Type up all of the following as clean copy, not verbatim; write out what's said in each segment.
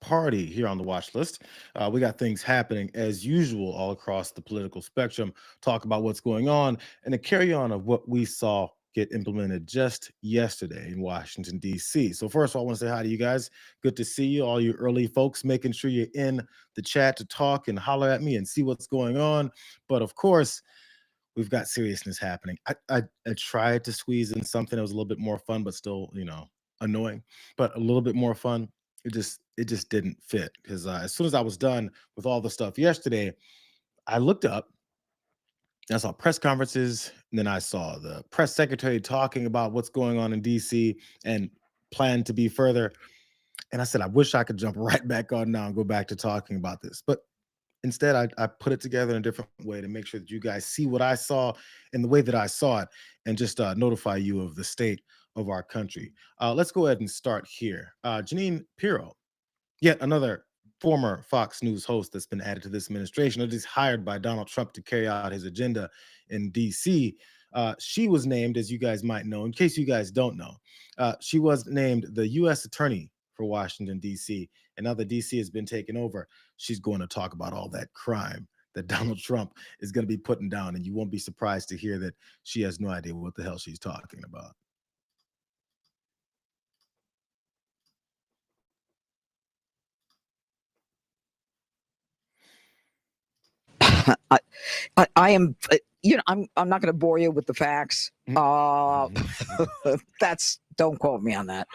party here on the watch list. We got things happening as usual all across the political spectrum. Talk about what's going on and a carry on of what we saw get implemented just yesterday in Washington, D.C. So, first of all, I want to say hi to you guys. Good to see you, all you early folks, making sure you're in the chat to talk and holler at me and see what's going on. But of course, we've got seriousness happening. I tried to squeeze in something that was a little bit more fun, but still, annoying, but a little bit more fun. It just didn't fit because as soon as I was done with all the stuff yesterday, I looked up and I saw press conferences, and then I saw the press secretary talking about what's going on in DC and plan to be further. And I said, I wish I could jump right back on now and go back to talking about this. But instead, I put it together in a different way to make sure that you guys see what I saw in the way that I saw it and just notify you of the state of our country. Let's go ahead and start here. Janine Pirro, yet another former Fox News host that's been added to this administration, or just hired by Donald Trump to carry out his agenda in DC. She was named, as you guys might know, in case you guys don't know, she was named the U.S. Attorney for Washington, D.C. And now that D.C. has been taken over, she's going to talk about all that crime that Donald Trump is going to be putting down. And you won't be surprised to hear that she has no idea what the hell she's talking about. I, I am, I'm not going to bore you with the facts. Don't quote me on that.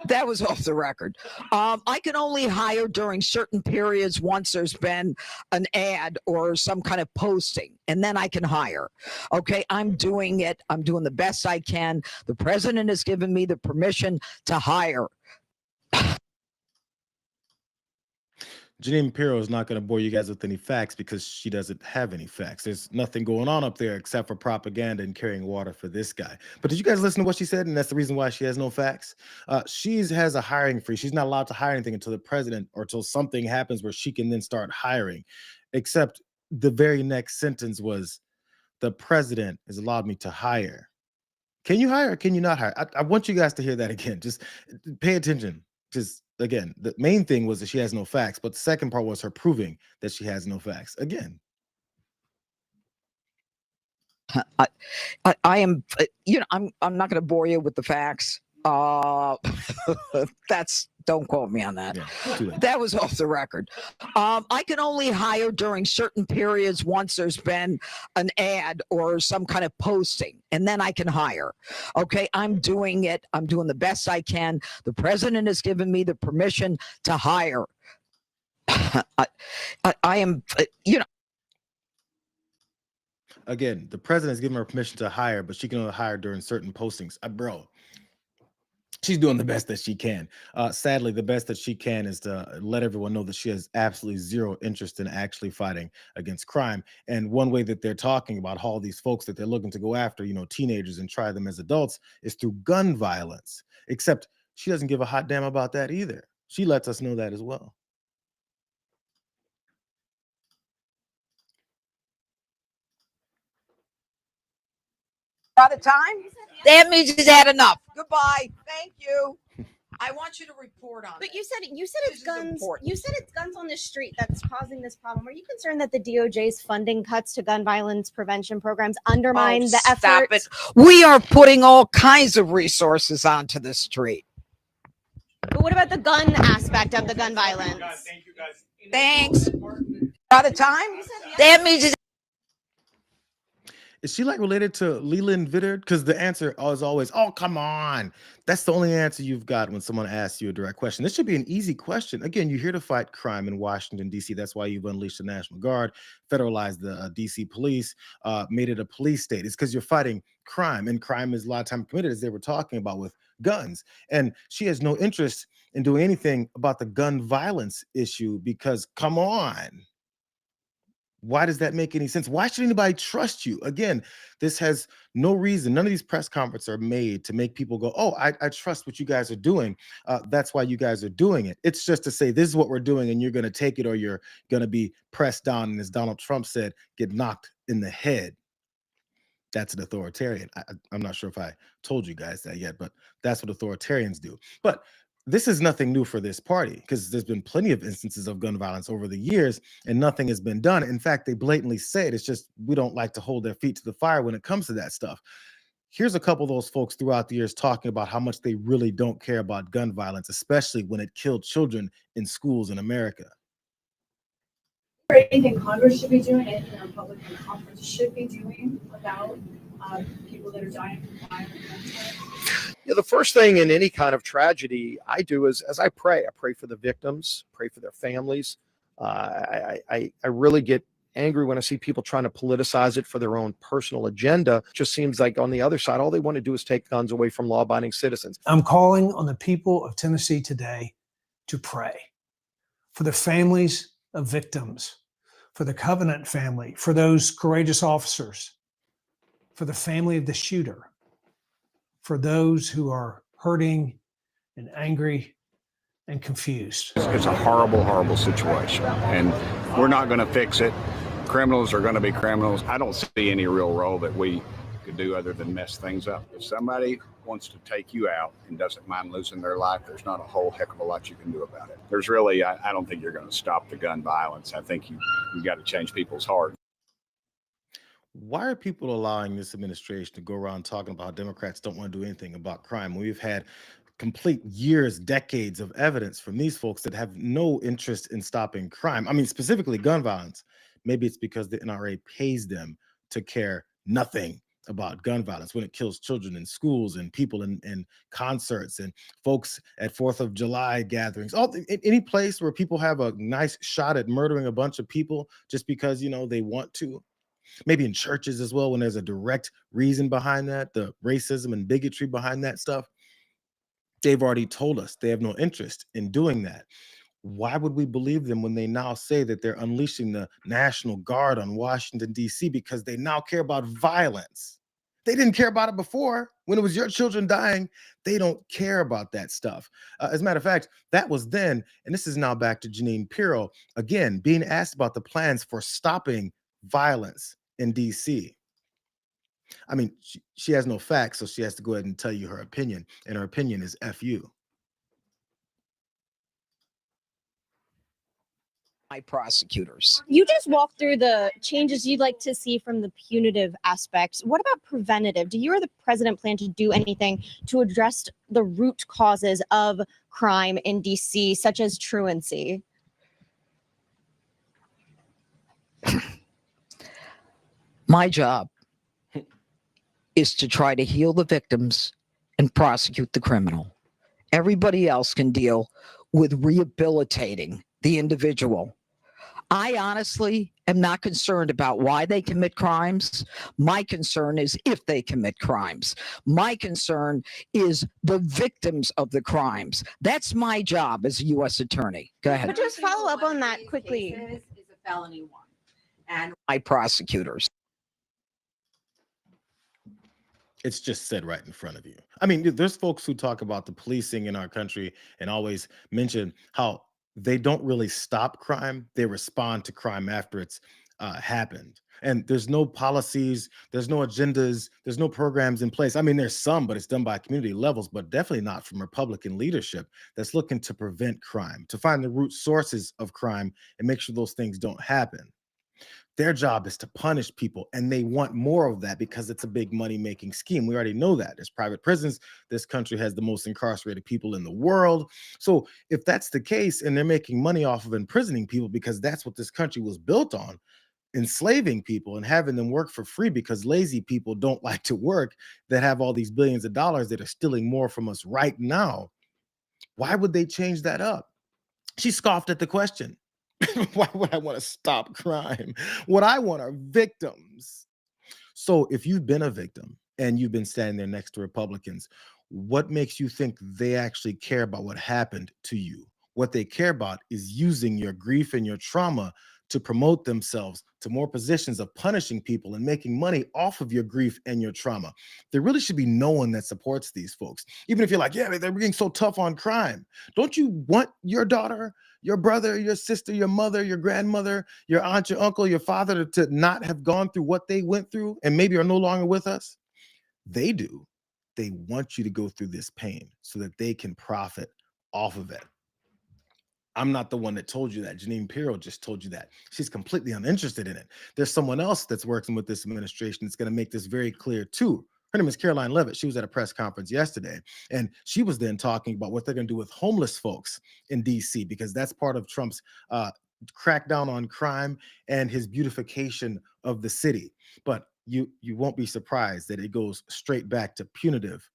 That was off the record. I can only hire during certain periods once there's been an ad or some kind of posting, and then I can hire. Okay, I'm doing it. I'm doing the best I can. The president has given me the permission to hire. Janine Pirro is not going to bore you guys with any facts because she doesn't have any facts. There's nothing going on up there except for propaganda and carrying water for this guy. But did you guys listen to what she said? And that's the reason why she has no facts. She has a hiring freeze. She's not allowed to hire anything until the president or until something happens where she can then start hiring. Except the very next sentence was, the president has allowed me to hire. Can you hire or can you not hire? I want you guys to hear that again. Just pay attention. Just again, the main thing was that she has no facts, but the second part was her proving that she has no facts. Again, I am, I'm not going to bore you with the facts. Don't quote me on that. Yeah, that was off the record. I can only hire during certain periods once there's been an ad or some kind of posting, and then I can hire. Okay, I'm doing it. I'm doing the best I can. The president has given me the permission to hire. I am, Again, the president has given her permission to hire, but she can only hire during certain postings. Bro, she's doing the best that she can. Sadly, the best that she can is to let everyone know that she has absolutely zero interest in actually fighting against crime. And one way that they're talking about all these folks that they're looking to go after, teenagers and try them as adults, is through gun violence. Except she doesn't give a hot damn about that either. She lets us know that as well. out of time. That means he's had enough. Goodbye. Thank you. I want you to report on it. But you said it's guns. You said it's guns on the street that's causing this problem. Are you concerned that the DOJ's funding cuts to gun violence prevention programs undermine the effort? Stop it. We are putting all kinds of resources onto the street. But what about the gun aspect of the gun violence? Thank you guys. Thanks. Out of time. That means he's. Is she like related to Leland Vittert? Because the answer is always, oh, come on. That's the only answer you've got when someone asks you a direct question. This should be an easy question. Again, you're here to fight crime in Washington, D.C. That's why you've unleashed the National Guard, federalized the D.C. police, made it a police state. It's because you're fighting crime. And crime is a lot of time committed, as they were talking about, with guns. And she has no interest in doing anything about the gun violence issue because, come on. Why does that make any sense? Why should anybody trust you? Again, this has no reason. None of these press conferences are made to make people go, oh, I trust what you guys are doing. That's why you guys are doing it. It's just to say, this is what we're doing, and you're going to take it or you're going to be pressed down. And as Donald Trump said, get knocked in the head. That's an authoritarian. I'm not sure if I told you guys that yet, but that's what authoritarians do. But this is nothing new for this party, because there's been plenty of instances of gun violence over the years and nothing has been done. In fact, they blatantly say it. It's just we don't like to hold their feet to the fire when it comes to that stuff. Here's a couple of those folks throughout the years talking about how much they really don't care about gun violence, especially when it killed children in schools in America. Anything Congress should be doing, anything the Republican conference should be doing about people that are dying from violent gun. Yeah, the first thing in any kind of tragedy I do is as I pray for the victims, pray for their families. I really get angry when I see people trying to politicize it for their own personal agenda. It just seems like on the other side, all they want to do is take guns away from law-abiding citizens. I'm calling on the people of Tennessee today to pray for the families of victims, for the Covenant family, for those courageous officers, for the family of the shooter, for those who are hurting and angry and confused. It's a horrible, horrible situation, and we're not going to fix it. Criminals are going to be criminals. I don't see any real role that we could do other than mess things up. If somebody wants to take you out and doesn't mind losing their life, there's not a whole heck of a lot you can do about it. There's really, I don't think you're going to stop the gun violence. I think you got to change people's hearts. Why are people allowing this administration to go around talking about how Democrats don't want to do anything about crime? We've had complete years, decades of evidence from these folks that have no interest in stopping crime. I mean, specifically gun violence. Maybe it's because the NRA pays them to care nothing about gun violence when it kills children in schools and people in concerts and folks at 4th of July gatherings, any place where people have a nice shot at murdering a bunch of people just because, you know, they want to. Maybe in churches as well, when there's a direct reason behind that, the racism and bigotry behind that stuff. They've already told us they have no interest in doing that. Why would we believe them when they now say that they're unleashing the National Guard on Washington, D.C. because they now care about violence? They didn't care about it before. When it was your children dying, they don't care about that stuff. As a matter of fact, that was then, and this is now back to Jeanine Pirro, again, being asked about the plans for stopping violence in D.C. I mean, she has no facts, so she has to go ahead and tell you her opinion, and her opinion is F you. My prosecutors. You just walked through the changes you'd like to see from the punitive aspects. What about preventative? Do you or the president plan to do anything to address the root causes of crime in DC, such as truancy? My job is to try to heal the victims and prosecute the criminal. Everybody else can deal with rehabilitating the individual. I honestly am not concerned about why they commit crimes. My concern is if they commit crimes. My concern is the victims of the crimes. That's my job as a U.S. attorney. Go ahead. But just follow up on that quickly. Is a felony one. And My prosecutors. It's just said right in front of you. I mean, there's folks who talk about the policing in our country and always mention how they don't really stop crime. They respond to crime after it's happened. And there's no policies, there's no agendas, there's no programs in place. I mean, there's some, but it's done by community levels, but definitely not from Republican leadership that's looking to prevent crime, to find the root sources of crime and make sure those things don't happen. Their job is to punish people, and they want more of that because it's a big money-making scheme. We already know that. There's private prisons. This country has the most incarcerated people in the world. So if that's the case, and they're making money off of imprisoning people because that's what this country was built on, enslaving people and having them work for free because lazy people don't like to work, that have all these billions of dollars that are stealing more from us right now, why would they change that up? She scoffed at the question. Why would I want to stop crime? What I want are victims. So if you've been a victim and you've been standing there next to Republicans, what makes you think they actually care about what happened to you? What they care about is using your grief and your trauma to promote themselves to more positions of punishing people and making money off of your grief and your trauma. There really should be no one that supports these folks. Even if you're like, yeah, they're being so tough on crime. Don't you want your daughter, your brother, your sister, your mother, your grandmother, your aunt, your uncle, your father to not have gone through what they went through and maybe are no longer with us? They do. They want you to go through this pain so that they can profit off of it. I'm not the one that told you that. Janine Pirro just told you that. She's completely uninterested in it. There's someone else that's working with this administration that's going to make this very clear too. Her name is Caroline Levitt. She was at a press conference yesterday, and she was then talking about what they're going to do with homeless folks in DC, because that's part of Trump's crackdown on crime and his beautification of the city. But you won't be surprised that it goes straight back to punitive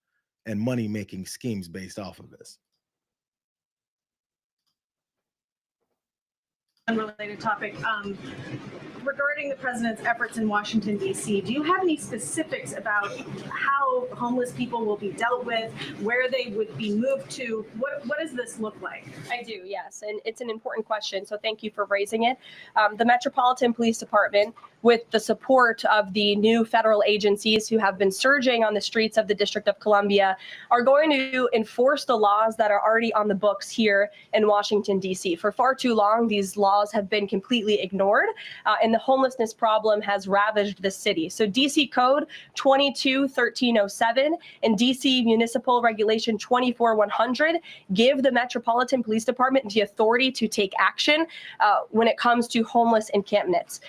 and money-making schemes based off of this. Unrelated topic. Regarding the president's efforts in Washington, D.C., do you have any specifics about how homeless people will be dealt with, where they would be moved to? What does this look like? I do, yes. And it's an important question. So thank you for raising it. The Metropolitan Police Department, with the support of the new federal agencies who have been surging on the streets of the District of Columbia, are going to enforce the laws that are already on the books here in Washington, D.C. For far too long, these laws have been completely ignored, and the homelessness problem has ravaged the city. So D.C. Code 22-1307 and D.C. Municipal Regulation 24-100 give the Metropolitan Police Department the authority to take action when it comes to homeless encampments.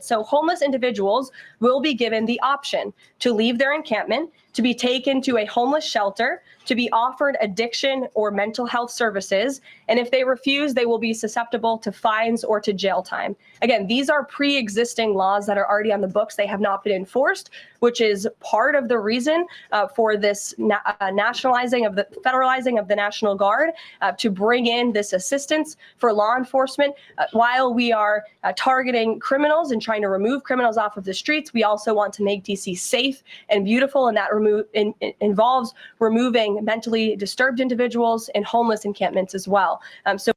So homeless individuals will be given the option to leave their encampment, to be taken to a homeless shelter, to be offered addiction or mental health services. And if they refuse, they will be susceptible to fines or to jail time. Again, these are pre-existing laws that are already on the books. They have not been enforced, which is part of the reason for this federalizing of the National Guard to bring in this assistance for law enforcement. While we are targeting criminals and trying to remove criminals off of the streets, we also want to make DC safe and beautiful, and that involves removing mentally disturbed individuals and homeless encampments as well. So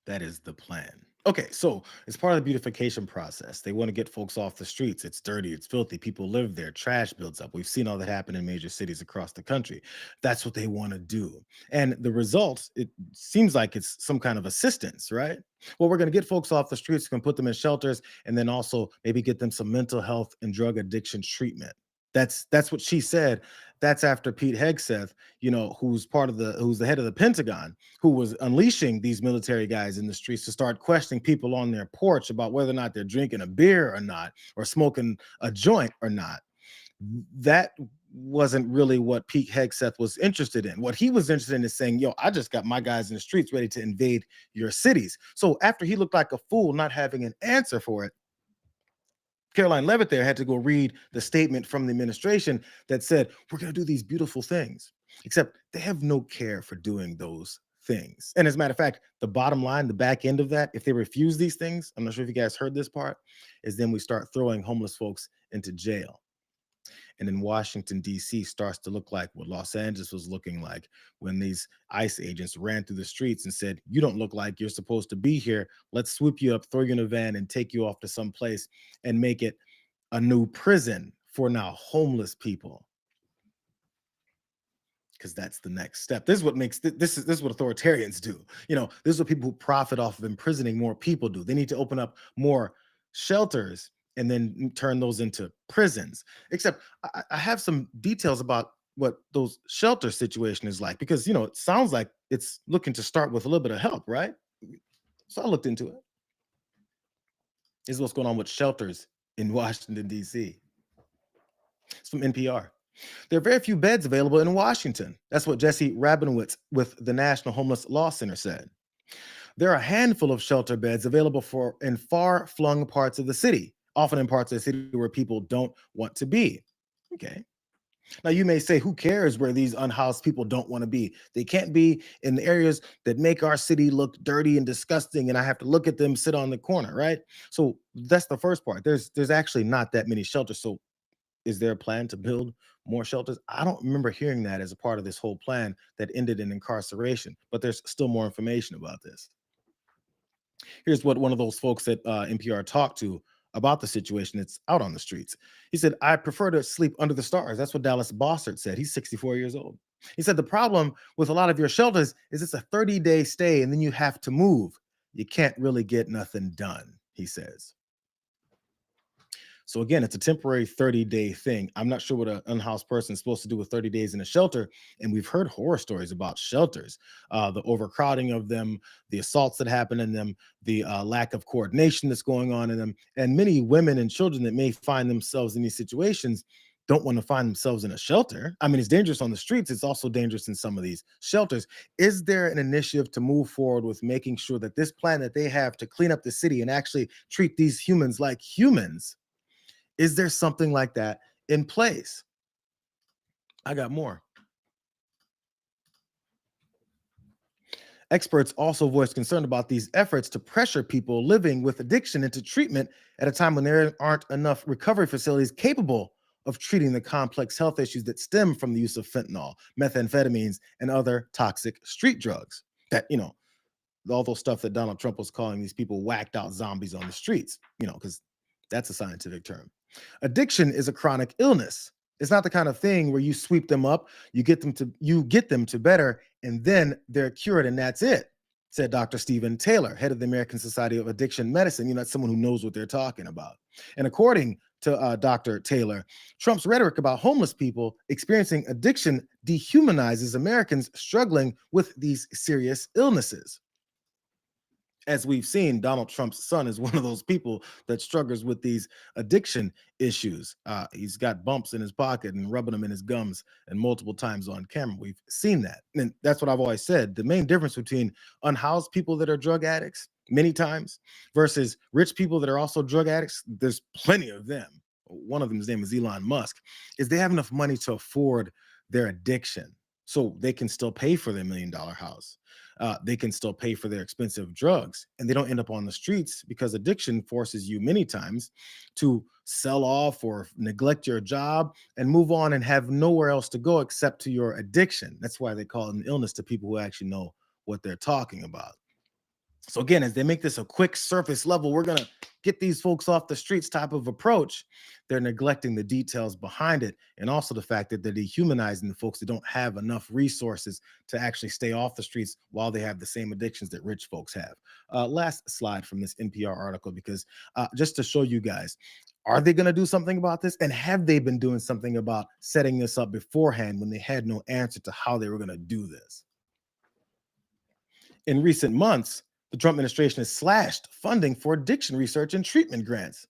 that is the plan. Okay, so it's part of the beautification process. They want to get folks off the streets. It's dirty, it's filthy. People live there, trash builds up. We've seen all that happen in major cities across the country. That's what they want to do. And the results, it seems like it's some kind of assistance, right? Well, we're going to get folks off the streets, going to put them in shelters, and then also maybe get them some mental health and drug addiction treatment. That's what she said. That's after Pete Hegseth, who's the head of the Pentagon, who was unleashing these military guys in the streets to start questioning people on their porch about whether or not they're drinking a beer or not, or smoking a joint or not. That wasn't really what Pete Hegseth was interested in. What he was interested in is saying, I just got my guys in the streets ready to invade your cities. So after he looked like a fool not having an answer for it, Caroline Levitt there had to go read the statement from the administration that said, we're going to do these beautiful things, except they have no care for doing those things. And as a matter of fact, the bottom line, the back end of that, if they refuse these things, I'm not sure if you guys heard this part, is then we start throwing homeless folks into jail. And then Washington, D.C. starts to look like what Los Angeles was looking like when these ICE agents ran through the streets and said, you don't look like you're supposed to be here. Let's swoop you up, throw you in a van, and take you off to some place and make it a new prison for now homeless people. Because that's the next step. This is what makes this is what authoritarians do. This is what people who profit off of imprisoning more people do. They need to open up more shelters and then turn those into prisons. Except I have some details about what those shelter situation is like, because it sounds like it's looking to start with a little bit of help, right? So I looked into it. This is what's going on with shelters in Washington, D.C. It's from NPR. There are very few beds available in Washington. That's what Jesse Rabinowitz with the National Homeless Law Center said. There are a handful of shelter beds available in far-flung parts of the city, often in parts of the city where people don't want to be. Okay. Now, you may say, who cares where these unhoused people don't want to be? They can't be in the areas that make our city look dirty and disgusting, and I have to look at them sit on the corner, right? So that's the first part. There's actually not that many shelters. So is there a plan to build more shelters? I don't remember hearing that as a part of this whole plan that ended in incarceration, but there's still more information about this. Here's what one of those folks that NPR talked to about the situation that's out on the streets. He said, I prefer to sleep under the stars. That's what Dallas Bossert said. He's 64 years old. He said, the problem with a lot of your shelters is it's a 30-day stay and then you have to move. You can't really get nothing done, he says. So again, it's a temporary 30-day thing. I'm not sure what an unhoused person is supposed to do with 30 days in a shelter. And we've heard horror stories about shelters, the overcrowding of them, the assaults that happen in them, the lack of coordination that's going on in them. And many women and children that may find themselves in these situations don't want to find themselves in a shelter. I mean, it's dangerous on the streets. It's also dangerous in some of these shelters. Is there an initiative to move forward with making sure that this plan that they have to clean up the city and actually treat these humans like humans, is there something like that in place? I got more. Experts also voiced concern about these efforts to pressure people living with addiction into treatment at a time when there aren't enough recovery facilities capable of treating the complex health issues that stem from the use of fentanyl, methamphetamines, and other toxic street drugs. That, all those stuff that Donald Trump was calling these people whacked out zombies on the streets, because that's a scientific term. Addiction is a chronic illness. It's not the kind of thing where you sweep them up, you get them to better, and then they're cured and that's it, said Dr. Stephen Taylor, head of the American Society of Addiction Medicine. That's someone who knows what they're talking about. And according to Dr. Taylor, Trump's rhetoric about homeless people experiencing addiction dehumanizes Americans struggling with these serious illnesses. As we've seen, Donald Trump's son is one of those people that struggles with these addiction issues. He's got bumps in his pocket and rubbing them in his gums, and multiple times on camera. We've seen that. And that's what I've always said. The main difference between unhoused people that are drug addicts many times versus rich people that are also drug addicts, there's plenty of them. One of them's name is Elon Musk, is they have enough money to afford their addiction so they can still pay for their $1 million house. They can still pay for their expensive drugs, and they don't end up on the streets because addiction forces you many times to sell off or neglect your job and move on and have nowhere else to go except to your addiction. That's why they call it an illness to people who actually know what they're talking about. So again, as they make this a quick surface level, we're going to get these folks off the streets type of approach, they're neglecting the details behind it, and also the fact that they're dehumanizing the folks that don't have enough resources to actually stay off the streets while they have the same addictions that rich folks have. Last slide from this NPR article, because just to show you guys, are they going to do something about this? And have they been doing something about setting this up beforehand when they had no answer to how they were going to do this? In recent months, the Trump administration has slashed funding for addiction research and treatment grants,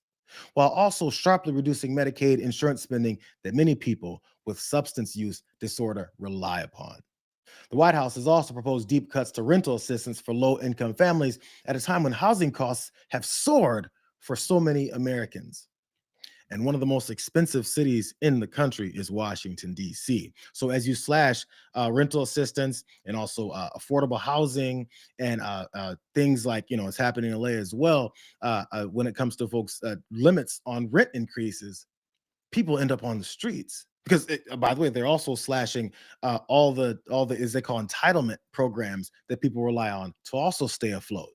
while also sharply reducing Medicaid insurance spending that many people with substance use disorder rely upon. The White House has also proposed deep cuts to rental assistance for low-income families at a time when housing costs have soared for so many Americans. And one of the most expensive cities in the country is Washington, D.C. So as you slash rental assistance and also affordable housing and things like, it's happening in LA as well, when it comes to folks' limits on rent increases, people end up on the streets. Because, by the way, they're also slashing all the, as they call, entitlement programs that people rely on to also stay afloat,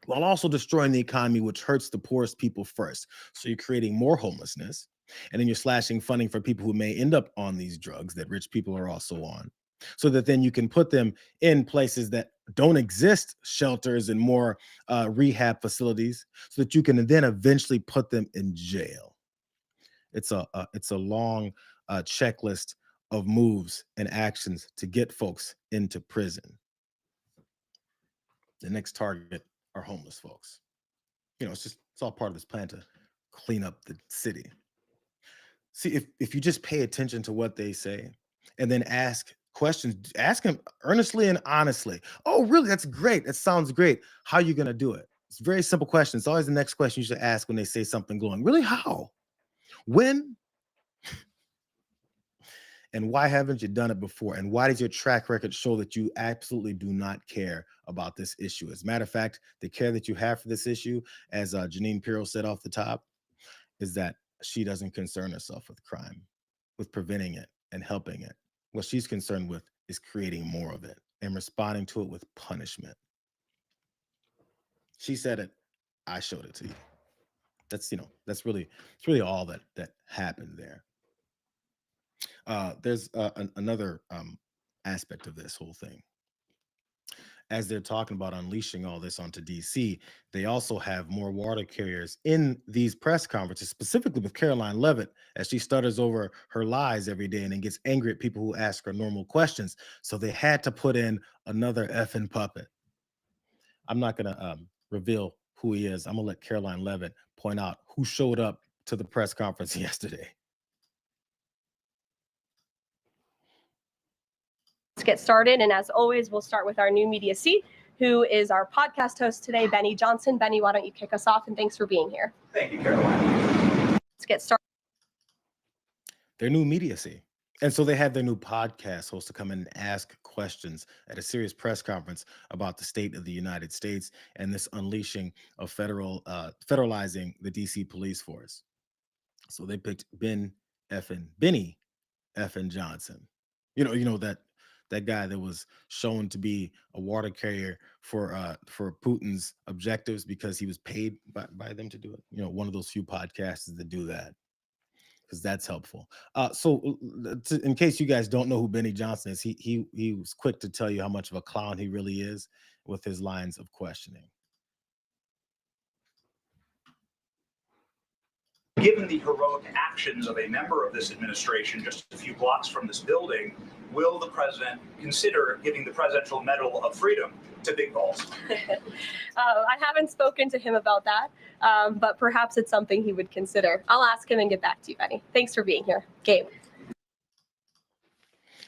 while also destroying the economy, which hurts the poorest people first. So you're creating more homelessness, and then you're slashing funding for people who may end up on these drugs that rich people are also on, so that then you can put them in places that don't exist, shelters and more rehab facilities, so that you can then eventually put them in jail. It's a long checklist of moves and actions to get folks into prison. The next target are homeless folks. It's all part of this plan to clean up the city. See, if you just pay attention to what they say and then ask questions, ask them earnestly and honestly. Oh, really? That's great. That sounds great. How are you going to do it? It's a very simple question. It's always the next question you should ask when they say something glowing. Really? How? When? And why haven't you done it before? And why does your track record show that you absolutely do not care about this issue? As a matter of fact, the care that you have for this issue, as Janine Pirro said off the top, is that she doesn't concern herself with crime, with preventing it and helping it. What she's concerned with is creating more of it and responding to it with punishment. She said it, I showed it to you. It's really all that happened there. There's another aspect of this whole thing. as they're talking about unleashing all this onto DC, they also have more water carriers in these press conferences, specifically with Caroline Levitt, as she stutters over her lies every day and then gets angry at people who ask her normal questions. So they had to put in another effing puppet. I'm not going to reveal who he is. I'm going to let Caroline Levitt point out who showed up to the press conference yesterday. Let's get started. And as always, we'll start with our new media seat, who is our podcast host today, Benny Johnson. Benny, why don't you kick us off? And thanks for being here. Thank you, Caroline. Let's get started. Their new media seat. And so they had their new podcast host to come in and ask questions at a serious press conference about the state of the United States and this unleashing of federalizing the DC police force. So they picked Benny effing Johnson. You know that guy that was shown to be a water carrier for Putin's objectives because he was paid by them to do it. You know, one of those few podcasts that do that, because that's helpful. In case you guys don't know who Benny Johnson is, he was quick to tell you how much of a clown he really is with his lines of questioning. Given the heroic actions of a member of this administration just a few blocks from this building, will the president consider giving the Presidential Medal of Freedom to Big Balls? I haven't spoken to him about that, but perhaps it's something he would consider. I'll ask him and get back to you, Benny. Thanks for being here. Gabe.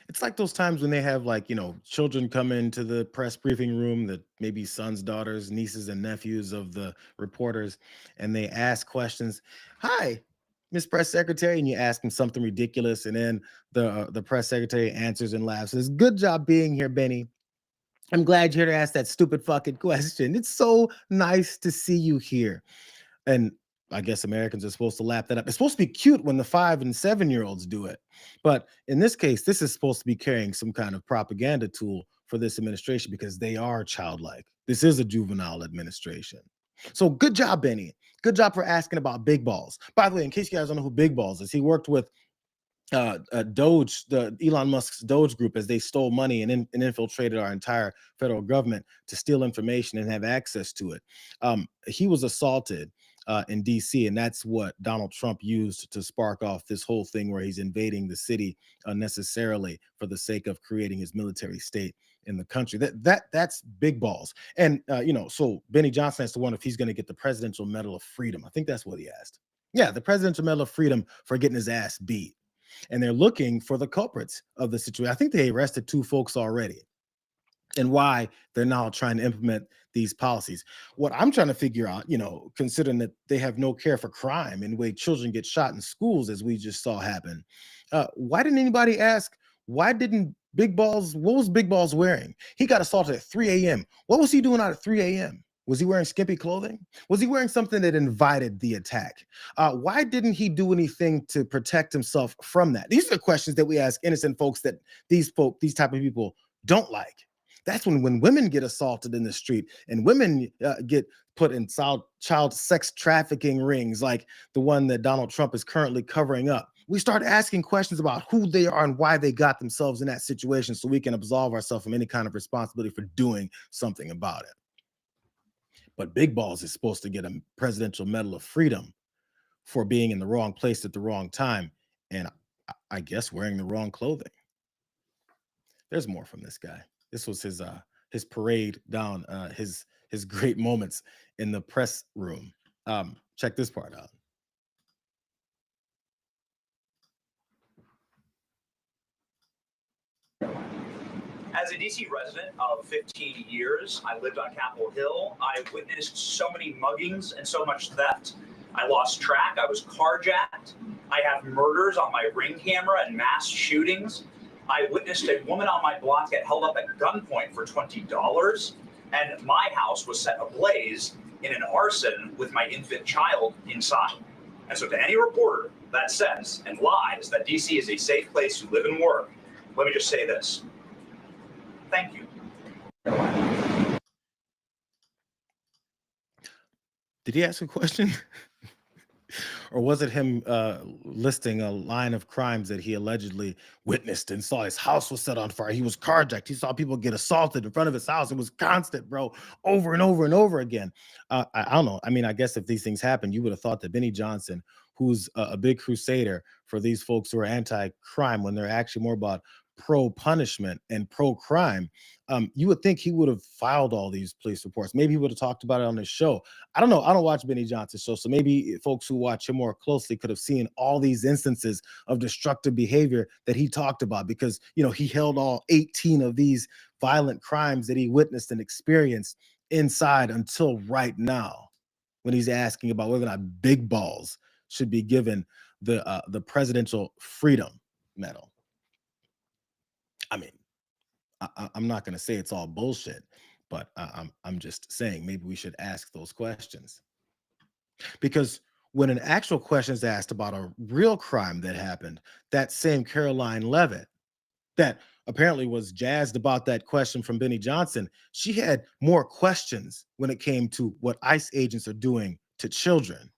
It's like those times when they have, like, children come into the press briefing room, that maybe sons, daughters, nieces, and nephews of the reporters, and they ask questions. Hi, Miss Press Secretary, and you ask them something ridiculous, and then the press secretary answers and laughs. Says, "Good job being here, Benny. I'm glad you're here to ask that stupid fucking question. It's so nice to see you here." And I guess Americans are supposed to lap that up. It's supposed to be cute when the 5 and 7-year-olds do it. But in this case, this is supposed to be carrying some kind of propaganda tool for this administration because they are childlike. This is a juvenile administration. So good job, Benny. Good job for asking about Big Balls. By the way, in case you guys don't know who Big Balls is, he worked with Doge, the Elon Musk's Doge group, as they stole money and infiltrated our entire federal government to steal information and have access to it. He was assaulted in DC, and that's what Donald Trump used to spark off this whole thing where he's invading the city unnecessarily for the sake of creating his military state in the country. That's Big Balls. And so Benny Johnson has to wonder if he's going to get the Presidential Medal of Freedom. I think that's what he asked. Yeah, the Presidential Medal of Freedom for getting his ass beat. And they're looking for the culprits of the situation. I think they arrested 2 folks already, and why they're now trying to implement these policies. What I'm trying to figure out, considering that they have no care for crime and the way children get shot in schools, as we just saw happen, why didn't anybody ask, what was Big Balls wearing? He got assaulted at 3 a.m. What was he doing out at 3 a.m.? Was he wearing skimpy clothing? Was he wearing something that invited the attack? Why didn't he do anything to protect himself from that? These are the questions that we ask innocent folks that these type of people don't like. That's when women get assaulted in the street and women get put in child sex trafficking rings, like the one that Donald Trump is currently covering up. We start asking questions about who they are and why they got themselves in that situation, so we can absolve ourselves from any kind of responsibility for doing something about it. But Big Balls is supposed to get a Presidential Medal of Freedom for being in the wrong place at the wrong time, and I guess wearing the wrong clothing. There's more from this guy. This was his parade down, his great moments in the press room. Check this part out. As a DC resident of 15 years, I lived on Capitol Hill. I witnessed so many muggings and so much theft. I lost track. I was carjacked. I have murders on my Ring camera and mass shootings. I witnessed a woman on my block get held up at gunpoint for $20, and my house was set ablaze in an arson with my infant child inside. And so to any reporter that says and lies that DC is a safe place to live and work, let me just say this. Thank you. Did he ask a question? Or was it him listing a line of crimes that he allegedly witnessed and saw? His house was set on fire. He was carjacked. He saw people get assaulted in front of his house. It was constant, bro, over and over and over again. I don't know. I mean, I guess if these things happen, you would have thought that Benny Johnson, who's a big crusader for these folks who are anti-crime when they're actually more about pro-punishment and pro-crime, you would think he would have filed all these police reports. Maybe he would have talked about it on his show. I don't know. I don't watch Benny Johnson's show, so maybe folks who watch him more closely could have seen all these instances of destructive behavior that he talked about, because, you know, he held all 18 of these violent crimes that he witnessed and experienced inside until right now, when he's asking about whether or not big balls should be given the Presidential Freedom Medal. I mean, I'm not going to say it's all bullshit, but I'm just saying maybe we should ask those questions. Because when an actual question is asked about a real crime that happened, that same Caroline Levitt, that apparently was jazzed about that question from Benny Johnson, she had more questions when it came to what ICE agents are doing to children.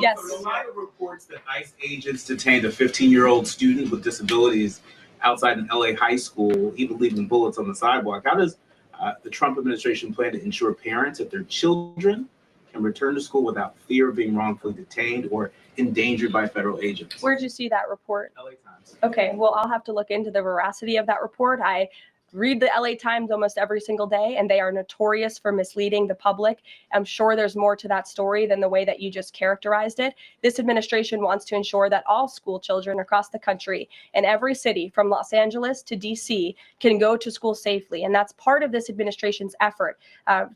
Yes. So Ohio reports that ICE agents detained a 15-year-old student with disabilities outside an LA high school, even leaving bullets on the sidewalk. How does the Trump administration plan to ensure parents that their children can return to school without fear of being wrongfully detained or endangered by federal agents? Where'd you see that report? LA Times. Okay, well, I'll have to look into the veracity of that report. I read the LA Times almost every single day, and they are notorious for misleading the public. I'm sure there's more to that story than the way that you just characterized it. This administration wants to ensure that all school children across the country in every city from Los Angeles to DC can go to school safely. And that's part of this administration's effort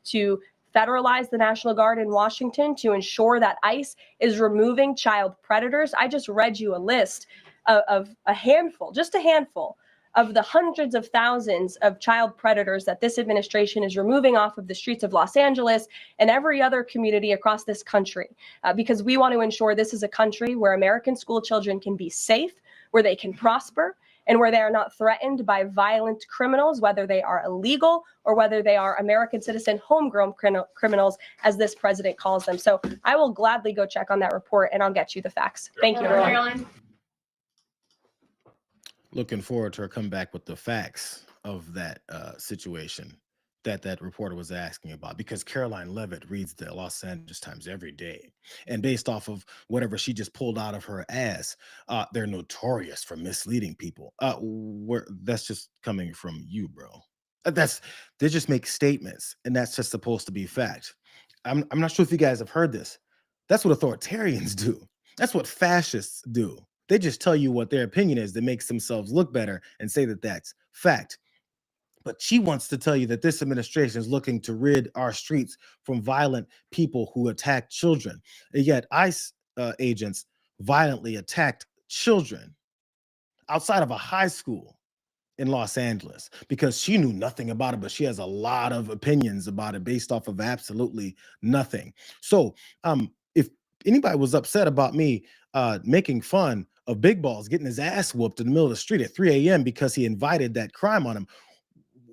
to federalize the National Guard in Washington, to ensure that ICE is removing child predators. I just read you a list of a handful, just a handful of the hundreds of thousands of child predators that this administration is removing off of the streets of Los Angeles and every other community across this country, because we want to ensure this is a country where American school children can be safe, where they can prosper, and where they are not threatened by violent criminals, whether they are illegal or whether they are American citizen homegrown criminals, as this president calls them. So I will gladly go check on that report, and I'll get you the facts. Thank you. Caroline? Looking forward to her come back with the facts of that situation that reporter was asking about, because Caroline Levitt reads the Los Angeles Times every day, and based off of whatever she just pulled out of her ass, they're notorious for misleading people. That's just coming from you, bro. They just make statements, and that's just supposed to be fact. I'm not sure if you guys have heard this. That's what authoritarians do. That's what fascists do. They just tell you what their opinion is that makes themselves look better and say that that's fact. But she wants to tell you that this administration is looking to rid our streets from violent people who attack children. And yet ICE agents violently attacked children outside of a high school in Los Angeles, because she knew nothing about it, but she has a lot of opinions about it based off of absolutely nothing. So if anybody was upset about me making fun of Big Balls getting his ass whooped in the middle of the street at 3 a.m. because he invited that crime on him,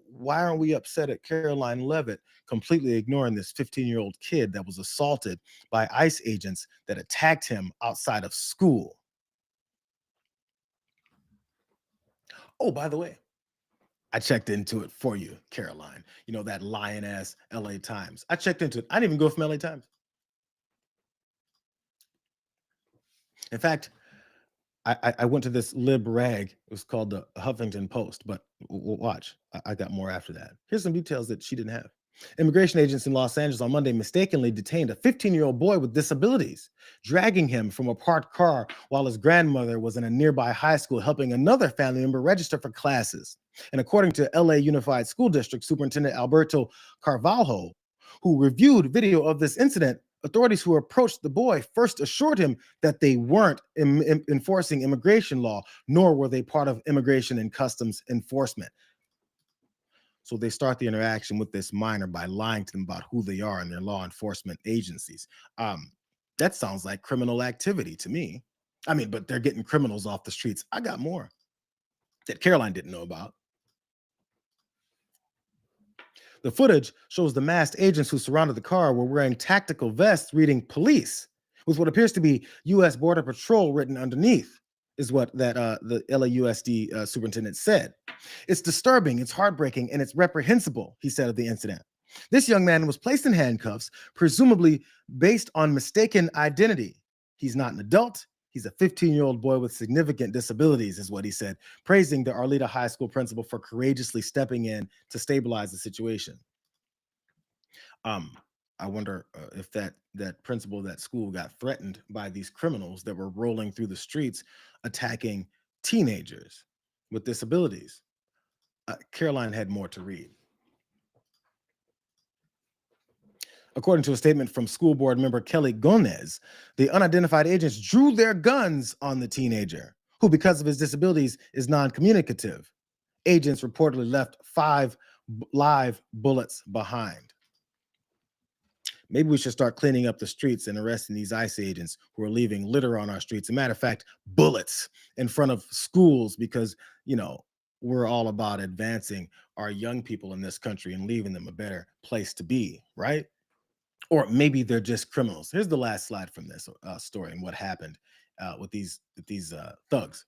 why aren't we upset at Caroline Levitt completely ignoring this 15-year-old kid that was assaulted by ICE agents that attacked him outside of school? Oh, by the way, I checked into it for you, Caroline. You know, that lion-ass LA Times. I checked into it. I didn't even go from LA Times. In fact, I went to this lib rag. It was called the Huffington Post, but watch. I got more after that. Here's some details that she didn't have. Immigration agents in Los Angeles on Monday mistakenly detained a 15-year-old boy with disabilities, dragging him from a parked car while his grandmother was in a nearby high school helping another family member register for classes. And according to LA Unified School District Superintendent Alberto Carvalho, who reviewed video of this incident, authorities who approached the boy first assured him that they weren't enforcing immigration law, nor were they part of Immigration and Customs Enforcement. So they start the interaction with this minor by lying to them about who they are and their law enforcement agencies. That sounds like criminal activity to me. I mean, but they're getting criminals off the streets. I got more that Caroline didn't know about. The footage shows the masked agents who surrounded the car were wearing tactical vests reading police with what appears to be U.S. Border Patrol written underneath, is what the LAUSD superintendent said. It's disturbing, it's heartbreaking, and it's reprehensible, he said of the incident. This young man was placed in handcuffs, presumably based on mistaken identity. He's not an adult. He's a 15-year-old boy with significant disabilities, is what he said, praising the Arleta High School principal for courageously stepping in to stabilize the situation. I wonder if that principal of that school got threatened by these criminals that were rolling through the streets attacking teenagers with disabilities. Caroline had more to read. According to a statement from school board member Kelly Gomez, the unidentified agents drew their guns on the teenager, who, because of his disabilities, is non-communicative. Agents reportedly left 5 live bullets behind. Maybe we should start cleaning up the streets and arresting these ICE agents who are leaving litter on our streets. As a matter of fact, bullets in front of schools, because, you know, we're all about advancing our young people in this country and leaving them a better place to be, right? Or maybe they're just criminals. Here's the last slide from this story and what happened with these thugs.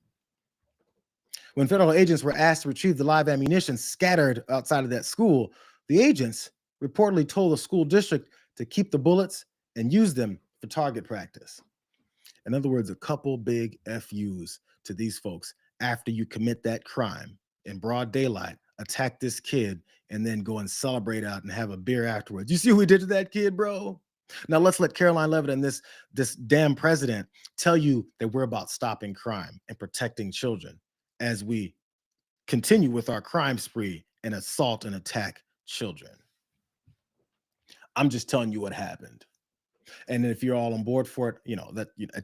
When federal agents were asked to retrieve the live ammunition scattered outside of that school, the agents reportedly told the school district to keep the bullets and use them for target practice. In other words, a couple big FUs to these folks after you commit that crime in broad daylight, attack this kid, and then go and celebrate out and have a beer afterwards. You see what we did to that kid, bro? Now let's let Caroline Levitt and this damn president tell you that we're about stopping crime and protecting children as we continue with our crime spree and assault and attack children. I'm just telling you what happened. And if you're all on board for it, you know,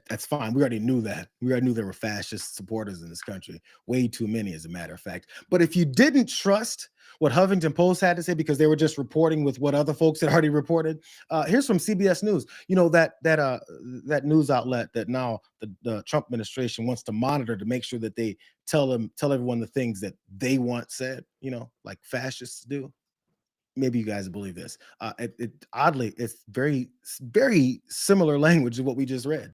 that's fine. We already knew that. We already knew there were fascist supporters in this country. Way too many, as a matter of fact. But if you didn't trust what Huffington Post had to say because they were just reporting with what other folks had already reported, here's from CBS News. You know, that news outlet that now the Trump administration wants to monitor to make sure that they tell everyone the things that they want said, you know, like fascists do. Maybe you guys believe this. Oddly, it's very, very similar language to what we just read.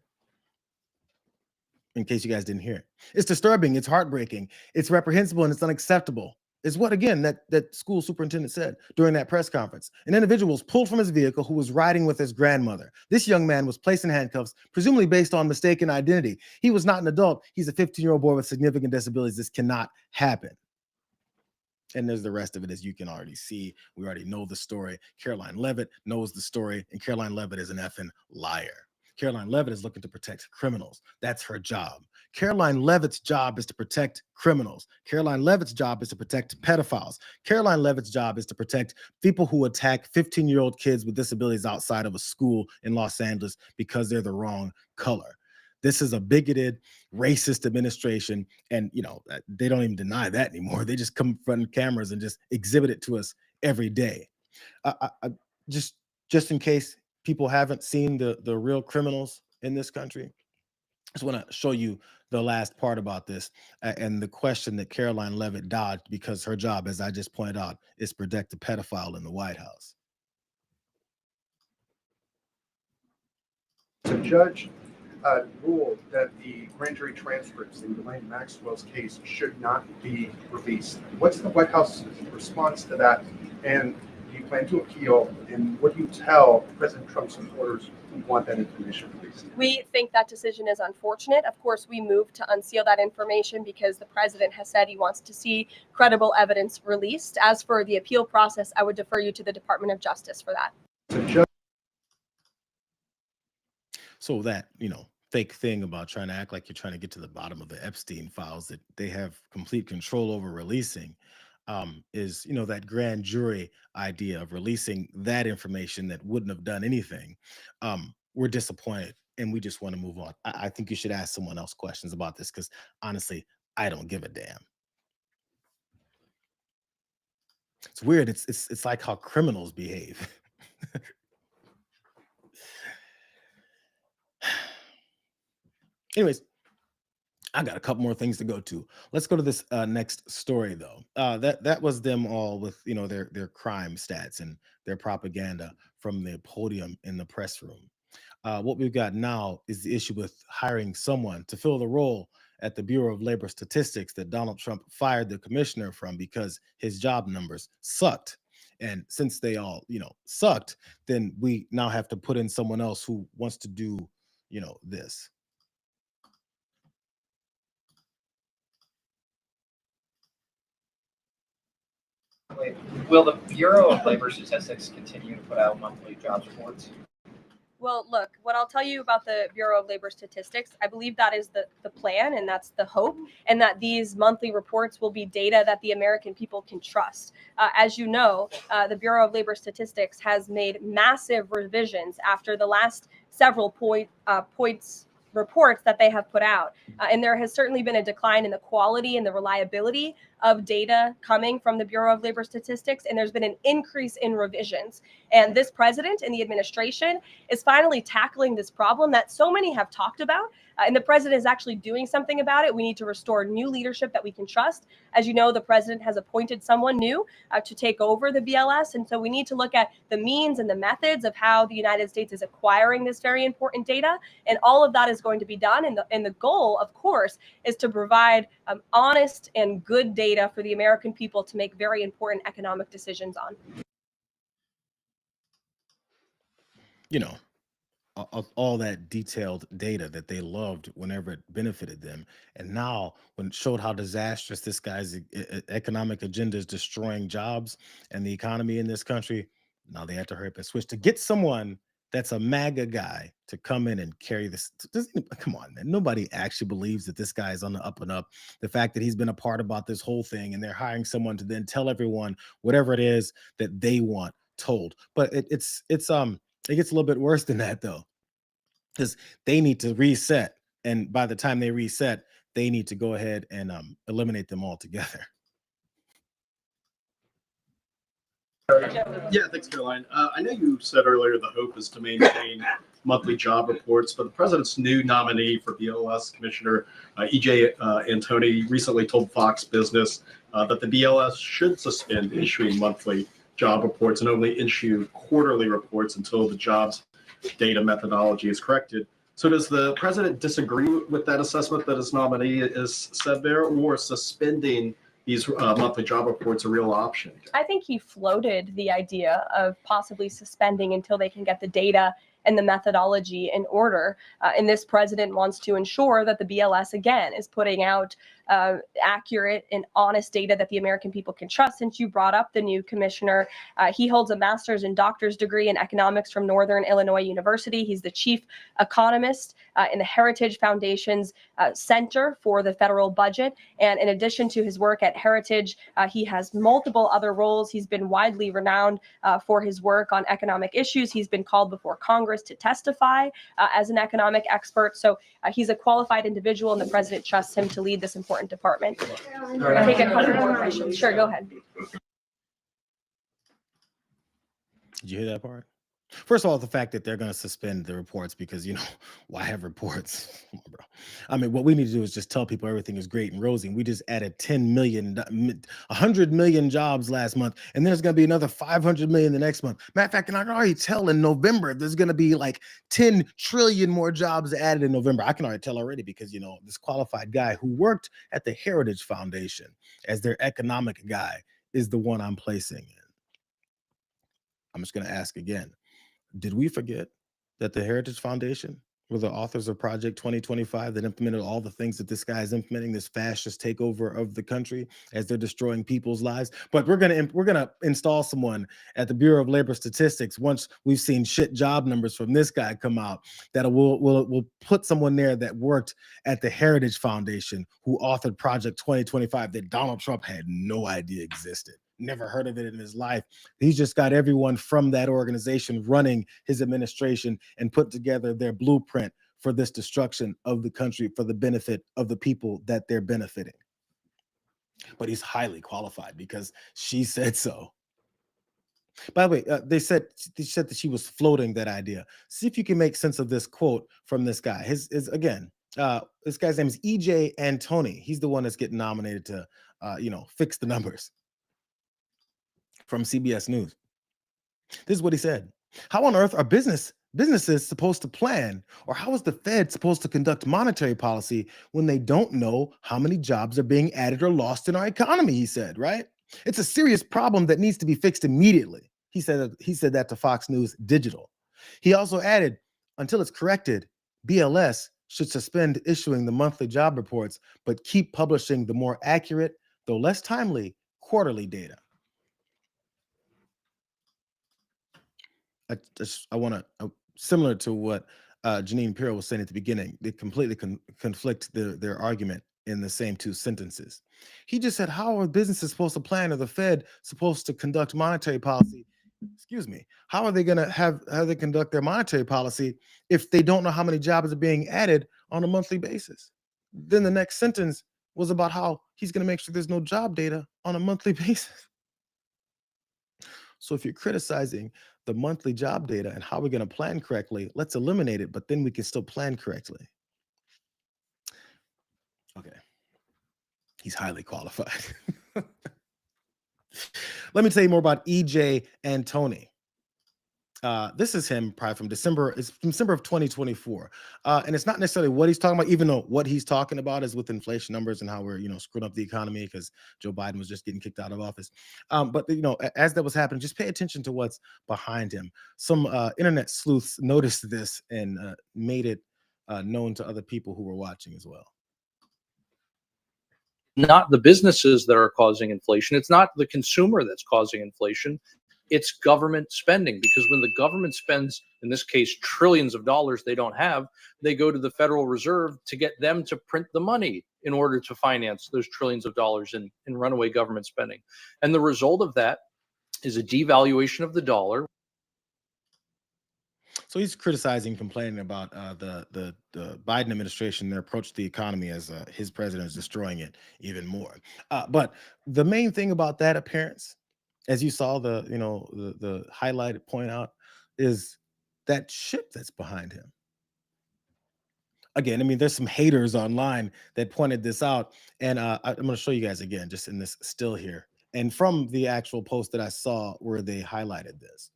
In case you guys didn't hear it, it's disturbing. It's heartbreaking. It's reprehensible, and it's unacceptable. Is what again that school superintendent said during that press conference. An individual was pulled from his vehicle who was riding with his grandmother. This young man was placed in handcuffs, presumably based on mistaken identity. He was not an adult. He's a 15-year-old boy with significant disabilities. This cannot happen. And there's the rest of it, as you can already see. We already know the story. Caroline Levitt knows the story, and Caroline Levitt is an effing liar. Caroline Levitt is looking to protect criminals. That's her job. Caroline Levitt's job is to protect criminals. Caroline Levitt's job is to protect pedophiles. Caroline Levitt's job is to protect people who attack 15-year-old kids with disabilities outside of a school in Los Angeles because they're the wrong color. This is a bigoted, racist administration, and you know they don't even deny that anymore. They just come in front of cameras and just exhibit it to us every day. Just in case people haven't seen the real criminals in this country, I just want to show you the last part about this and the question that Caroline Levitt dodged, because her job, as I just pointed out, is to protect the pedophile in the White House. The judge ruled that the grand jury transcripts in Ghislaine Maxwell's case should not be released. What's the White House's response to that? And do you plan to appeal? And what do you tell President Trump's supporters who want that information released? We think that decision is unfortunate. Of course, we moved to unseal that information because the president has said he wants to see credible evidence released. As for the appeal process, I would defer you to the Department of Justice for that. So that, you know, fake thing about trying to act like you're trying to get to the bottom of the Epstein files that they have complete control over releasing is, you know, that grand jury idea of releasing that information that wouldn't have done anything. We're disappointed and we just want to move on. I think you should ask someone else questions about this, because honestly, I don't give a damn. It's weird. It's like how criminals behave. Anyways, I got a couple more things to go to. Let's go to this next story though. That was them all with their crime stats and their propaganda from the podium in the press room. What we've got now is the issue with hiring someone to fill the role at the Bureau of Labor Statistics that Donald Trump fired the commissioner from because his job numbers sucked. And since they all, sucked, then we now have to put in someone else who wants to do, this. Wait, will the Bureau of Labor Statistics continue to put out monthly jobs reports? Well, look, what I'll tell you about the Bureau of Labor Statistics, I believe that is the plan and that's the hope, and that these monthly reports will be data that the American people can trust. As you know, the Bureau of Labor Statistics has made massive revisions after the last several points reports that they have put out. And there has certainly been a decline in the quality and the reliability of data coming from the Bureau of Labor Statistics, and there's been an increase in revisions. And this president and the administration is finally tackling this problem that so many have talked about, and the president is actually doing something about it. We need to restore new leadership that we can trust. As you know, the president has appointed someone new to take over the BLS, and so we need to look at the means and the methods of how the United States is acquiring this very important data, and all of that is going to be done. And the goal, of course, is to provide honest and good data for the American people to make very important economic decisions on. All that detailed data that they loved whenever it benefited them. And now, when it showed how disastrous this guy's economic agenda is destroying jobs and the economy in this country, now they have to hurry up and switch to get someone that's a MAGA guy to come in and carry this. Come on, man. Nobody actually believes that this guy is on the up and up. The fact that he's been a part about this whole thing, and they're hiring someone to then tell everyone whatever it is that they want told. But it gets a little bit worse than that though, because they need to reset, and by the time they reset, they need to go ahead and eliminate them altogether. Yeah, thanks, Caroline. I know you said earlier the hope is to maintain monthly job reports, but the president's new nominee for BLS Commissioner E.J. Antoni recently told Fox Business that the BLS should suspend issuing monthly job reports and only issue quarterly reports until the jobs data methodology is corrected. So does the president disagree with that assessment that his nominee is said there, or suspending these monthly job reports a real option? I think he floated the idea of possibly suspending until they can get the data and the methodology in order. And this president wants to ensure that the BLS, again, is putting out accurate and honest data that the American people can trust. Since you brought up the new commissioner, he holds a master's and doctor's degree in economics from Northern Illinois University. He's the chief economist in the Heritage Foundation's Center for the Federal Budget. And in addition to his work at Heritage, he has multiple other roles. He's been widely renowned for his work on economic issues. He's been called before Congress to testify as an economic expert. So he's a qualified individual, and the president trusts him to lead this important department. I'll take a couple more questions. Sure, go ahead. Did you hear that part? First of all, the fact that they're going to suspend the reports because, why have reports? Come on, bro. I mean, what we need to do is just tell people everything is great and rosy. And we just added 100 million jobs last month, and there's going to be another 500 million the next month. Matter of fact, and I can already tell in November, there's going to be like 10 trillion more jobs added in November. I can already tell already because, this qualified guy who worked at the Heritage Foundation as their economic guy is the one I'm placing in. I'm just going to ask again. Did we forget that the Heritage Foundation were the authors of Project 2025 that implemented all the things that this guy is implementing, this fascist takeover of the country as they're destroying people's lives? But we're gonna install someone at the Bureau of Labor Statistics once we've seen shit job numbers from this guy come out, that we'll put someone there that worked at the Heritage Foundation who authored Project 2025 that Donald Trump had no idea existed. Never heard of it in his life. He's just got everyone from that organization running his administration and put together their blueprint for this destruction of the country for the benefit of the people that they're benefiting. But he's highly qualified because she said so. By the way, they said that she was floating that idea. See if you can make sense of this quote from this guy. His again, This guy's name is EJ Antoni. He's the one that's getting nominated to, fix the numbers, from CBS News. This is what he said. How on earth are businesses supposed to plan, or how is the Fed supposed to conduct monetary policy when they don't know how many jobs are being added or lost in our economy? He said, right? It's a serious problem that needs to be fixed immediately. He said that to Fox News Digital. He also added, until it's corrected, BLS should suspend issuing the monthly job reports, but keep publishing the more accurate, though less timely, quarterly data. I want to, similar to what Janine Pirro was saying at the beginning, they completely conflict their argument in the same two sentences. He just said, how are businesses supposed to plan, or the Fed supposed to conduct monetary policy? Excuse me. How are they going to how they conduct their monetary policy if they don't know how many jobs are being added on a monthly basis? Then the next sentence was about how he's going to make sure there's no job data on a monthly basis. So if you're criticizing the monthly job data and how we're going to plan correctly, let's eliminate it, but then we can still plan correctly. Okay. He's highly qualified. Let me tell you more about EJ Antoni. This is him probably from December. It's from December of 2024. And it's not necessarily what he's talking about, even though what he's talking about is with inflation numbers and how we're, screwing up the economy because Joe Biden was just getting kicked out of office. But as that was happening, just pay attention to what's behind him. Some internet sleuths noticed this and made it known to other people who were watching as well. Not the businesses that are causing inflation. It's not the consumer that's causing inflation. It's government spending, because when the government spends, in this case, trillions of dollars they don't have, they go to the Federal Reserve to get them to print the money in order to finance those trillions of dollars in runaway government spending. And the result of that is a devaluation of the dollar. So he's criticizing, complaining about the Biden administration, their approach to the economy as his president is destroying it even more. But the main thing about that appearance, as you saw the highlighted point out, is that ship that's behind him. Again, I mean, there's some haters online that pointed this out, and I'm going to show you guys again, just in this still here, and from the actual post that I saw where they highlighted this.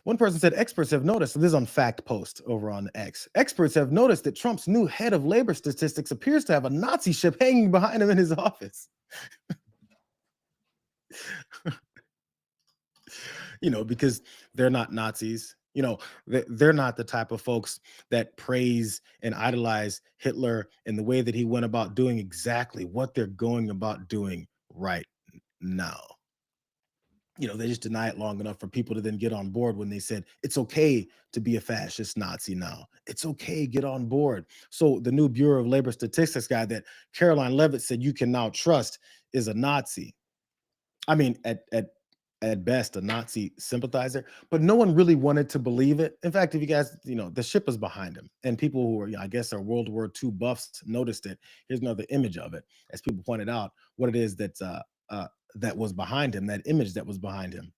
One person said, experts have noticed, and this is on Fact Post over on X, experts have noticed that Trump's new head of labor statistics appears to have a Nazi ship hanging behind him in his office. Because they're not Nazis. They're not the type of folks that praise and idolize Hitler and the way that he went about doing exactly what they're going about doing right now. They just deny it long enough for people to then get on board when they said, it's okay to be a fascist Nazi now. It's okay, get on board. So the new Bureau of Labor Statistics guy that Caroline Levitt said you can now trust is a Nazi. I mean, at best, a Nazi sympathizer, but no one really wanted to believe it. In fact, if you guys, the ship is behind him, and people who are, I guess, are World War II buffs noticed it. Here's another image of it, as people pointed out what it is that's that was behind him, that image that was behind him.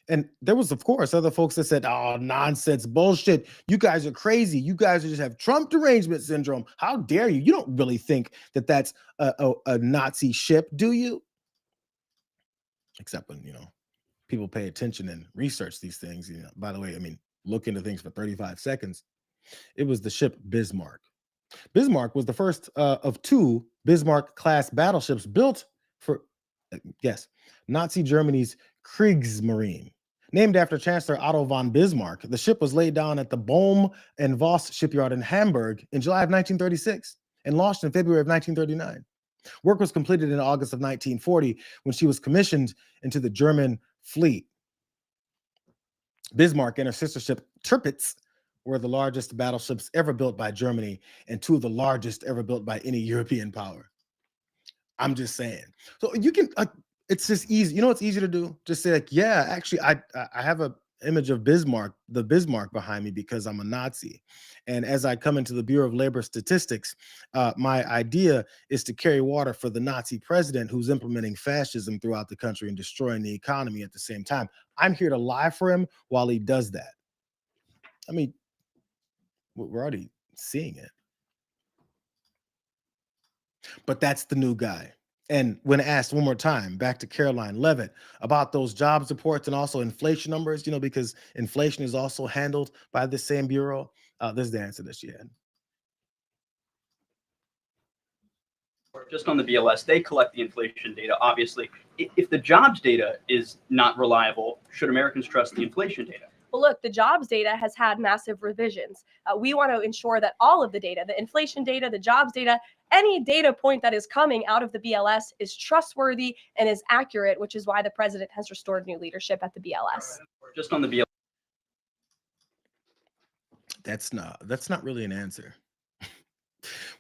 And there was, of course, other folks that said, oh, nonsense, bullshit. You guys are crazy. You guys just have Trump derangement syndrome. How dare you? You don't really think that that's a Nazi ship, do you? Except when, people pay attention and research these things. By the way, I mean, look into things for 35 seconds. It was the ship Bismarck. Bismarck was the first of two Bismarck-class battleships built for, Nazi Germany's Kriegsmarine. Named after Chancellor Otto von Bismarck, the ship was laid down at the Bohm and Voss shipyard in Hamburg in July of 1936 and launched in February of 1939. Work was completed in August of 1940 when she was commissioned into the German fleet. Bismarck and her sister ship Tirpitz were the largest battleships ever built by Germany and two of the largest ever built by any European power. I'm just saying. So you can, it's just easy. It's easy to do? Just say like, yeah, actually, I have a image of Bismarck, the Bismarck behind me because I'm a Nazi. And as I come into the Bureau of Labor Statistics, my idea is to carry water for the Nazi president who's implementing fascism throughout the country and destroying the economy at the same time. I'm here to lie for him while he does that. I mean, we're already seeing it. But that's the new guy. And when asked one more time, back to Caroline Levitt about those jobs reports and also inflation numbers, because inflation is also handled by the same bureau, this is the answer that she had. Just on the BLS, they collect the inflation data. Obviously, if the jobs data is not reliable, should Americans trust the inflation data? Well, look, the jobs data has had massive revisions. We want to ensure that all of the data, the inflation data, the jobs data, any data point that is coming out of the BLS is trustworthy and is accurate, which is why the president has restored new leadership at the BLS. Just on the BLS. That's not really an answer.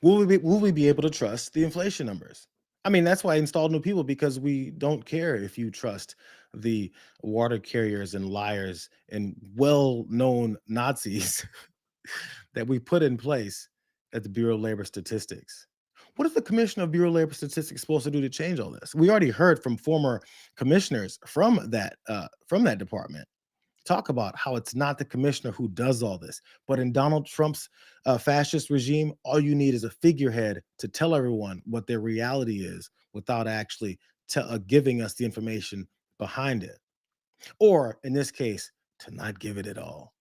Will we be able to trust the inflation numbers? I mean, that's why I installed new people, because we don't care if you trust the water carriers and liars and well-known Nazis that we put in place at the Bureau of Labor Statistics. What is the Commissioner of Bureau of Labor Statistics supposed to do to change all this? We already heard from former commissioners from that department talk about how it's not the commissioner who does all this. But in Donald Trump's fascist regime, all you need is a figurehead to tell everyone what their reality is without actually giving us the information behind it. Or in this case, to not give it at all.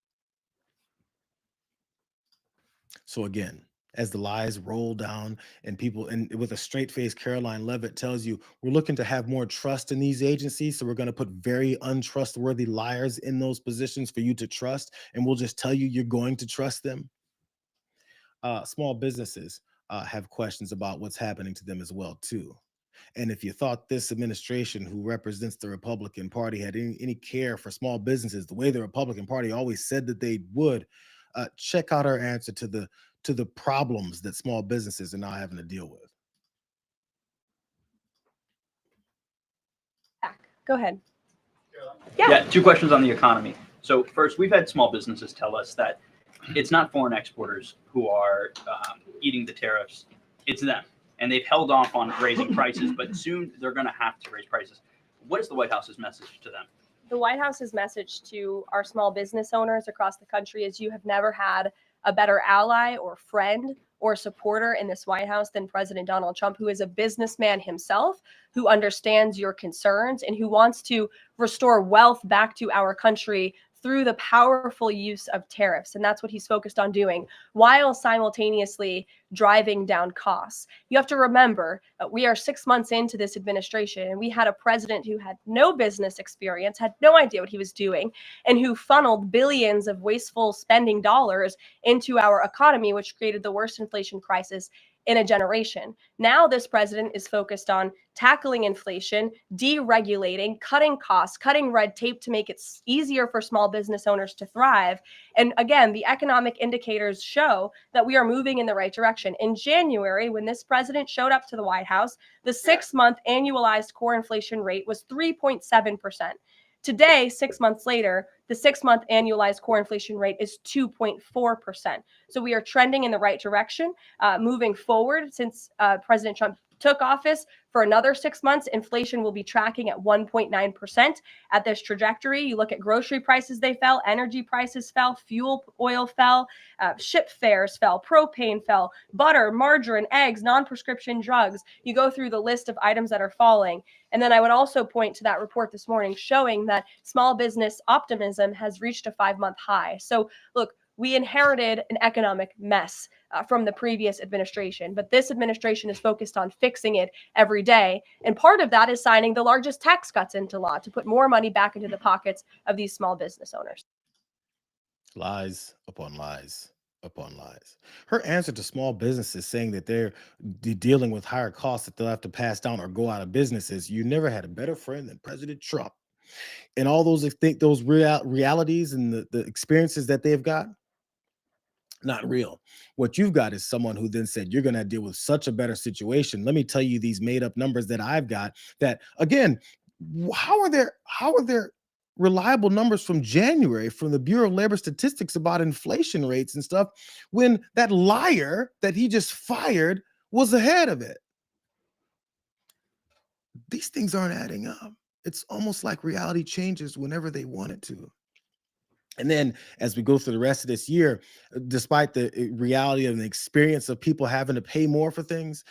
So again, as the lies roll down and people, and with a straight face, Caroline Levitt tells you, we're looking to have more trust in these agencies. So we're going to put very untrustworthy liars in those positions for you to trust. And we'll just tell you you're going to trust them. Small businesses have questions about what's happening to them as well, too. And if you thought this administration, who represents the Republican Party, had any care for small businesses, the way the Republican Party always said that they would, check out our answer to the problems that small businesses are now having to deal with. Go ahead. Yeah, 2 questions on the economy. So first, we've had small businesses tell us that it's not foreign exporters who are eating the tariffs, it's them. And they've held off on raising prices, but soon they're going to have to raise prices. What is the White House's message to them? The White House's message to our small business owners across the country is you have never had a better ally or friend or supporter in this White House than President Donald Trump, who is a businessman himself, who understands your concerns and who wants to restore wealth back to our country through the powerful use of tariffs. And that's what he's focused on doing, while simultaneously driving down costs. You have to remember, we are 6 months into this administration, and we had a president who had no business experience, had no idea what he was doing, and who funneled billions of wasteful spending dollars into our economy, which created the worst inflation crisis in a generation. Now this president is focused on tackling inflation, deregulating, cutting costs, cutting red tape to make it easier for small business owners to thrive. And again, the economic indicators show that we are moving in the right direction. In January, when this president showed up to the White House, the 6-month annualized core inflation rate was 3.7%. Today, 6 months later, the 6-month annualized core inflation rate is 2.4%. So we are trending in the right direction. Moving forward, since President Trump took office, for another 6 months, inflation will be tracking at 1.9% at this trajectory. You look at grocery prices, they fell, energy prices fell, fuel oil fell, ship fares fell, propane fell, butter, margarine, eggs, non-prescription drugs. You go through the list of items that are falling. And then I would also point to that report this morning showing that small business optimism has reached a 5-month high. So look, we inherited an economic mess from the previous administration, but this administration is focused on fixing it every day. And part of that is signing the largest tax cuts into law to put more money back into the pockets of these small business owners. Lies upon lies upon lies. Her answer to small businesses saying that they're dealing with higher costs that they'll have to pass down or go out of business is, you never had a better friend than President Trump. And all those realities and the experiences that they've got, not real. What you've got is someone who then said, you're going to deal with such a better situation. Let me tell you these made up numbers that I've got that, again, how are there reliable numbers from January from the Bureau of Labor Statistics about inflation rates and stuff when that liar that he just fired was ahead of it? These things aren't adding up. It's almost like reality changes whenever they want it to. And then as we go through the rest of this year, despite the reality and the experience of people having to pay more for things,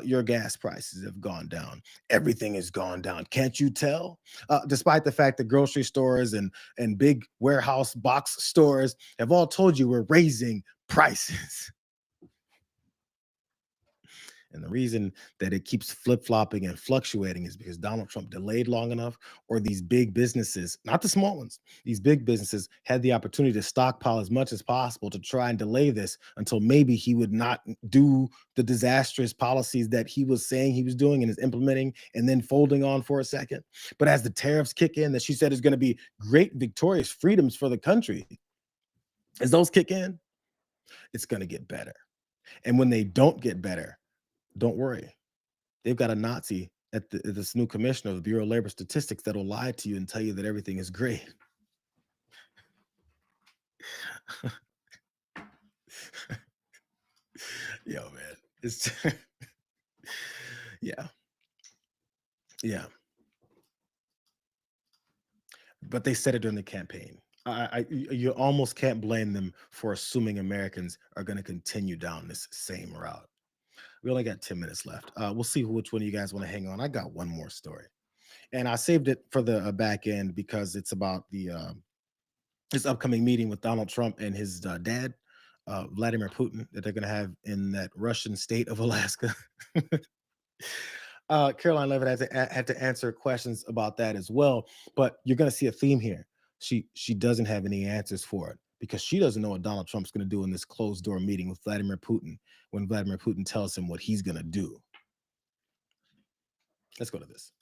your gas prices have gone down. Everything has gone down. Can't you tell? Despite the fact that grocery stores and big warehouse box stores have all told you we're raising prices. And the reason that it keeps flip-flopping and fluctuating is because Donald Trump delayed long enough, or these big businesses, not the small ones, these big businesses had the opportunity to stockpile as much as possible to try and delay this until maybe he would not do the disastrous policies that he was saying he was doing and is implementing and then folding on for a second. But as the tariffs kick in, that she said is going to be great, victorious freedoms for the country, as those kick in, it's going to get better. And when they don't get better, don't worry. They've got a Nazi at this new commissioner of the Bureau of Labor Statistics that'll lie to you and tell you that everything is great. Yo, man. It's yeah. Yeah. But they said it during the campaign. You almost can't blame them for assuming Americans are going to continue down this same route. We only got 10 minutes left. We'll see which one of you guys want to hang on. I got one more story, and I saved it for the back end because it's about the this upcoming meeting with Donald Trump and his dad, Vladimir Putin, that they're going to have in that Russian state of Alaska. Caroline Levitt had to answer questions about that as well, but you're going to see a theme here. She doesn't have any answers for it because she doesn't know what Donald Trump's going to do in this closed door meeting with Vladimir Putin when Vladimir Putin tells him what he's going to do. Let's go to this.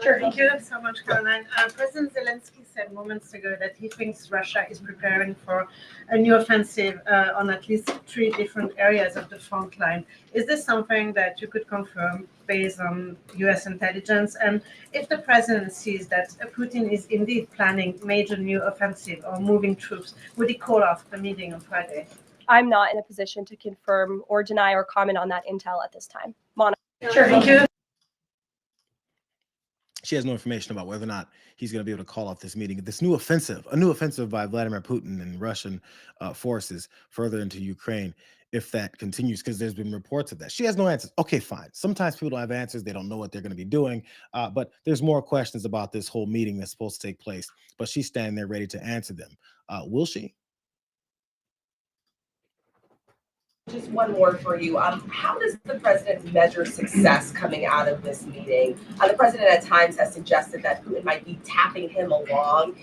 Sure. Thank you so much, Caroline. President Zelensky said moments ago that he thinks Russia is preparing for a new offensive on at least 3 different areas of the front line. Is this something that you could confirm based on U.S. intelligence? And if the president sees that Putin is indeed planning major new offensive or moving troops, would he call off the meeting on Friday? I'm not in a position to confirm or deny or comment on that intel at this time. Mona. Sure. Thank you. She has no information about whether or not he's going to be able to call off this meeting. This new offensive, a new offensive by Vladimir Putin and Russian forces further into Ukraine, if that continues, because there's been reports of that. She has no answers. Okay, fine. Sometimes people don't have answers. They don't know what they're going to be doing. But there's more questions about this whole meeting that's supposed to take place. But she's standing there ready to answer them. Will she? Just one more for you. How does the president measure success coming out of this meeting? The president at times has suggested that Putin might be tapping him along.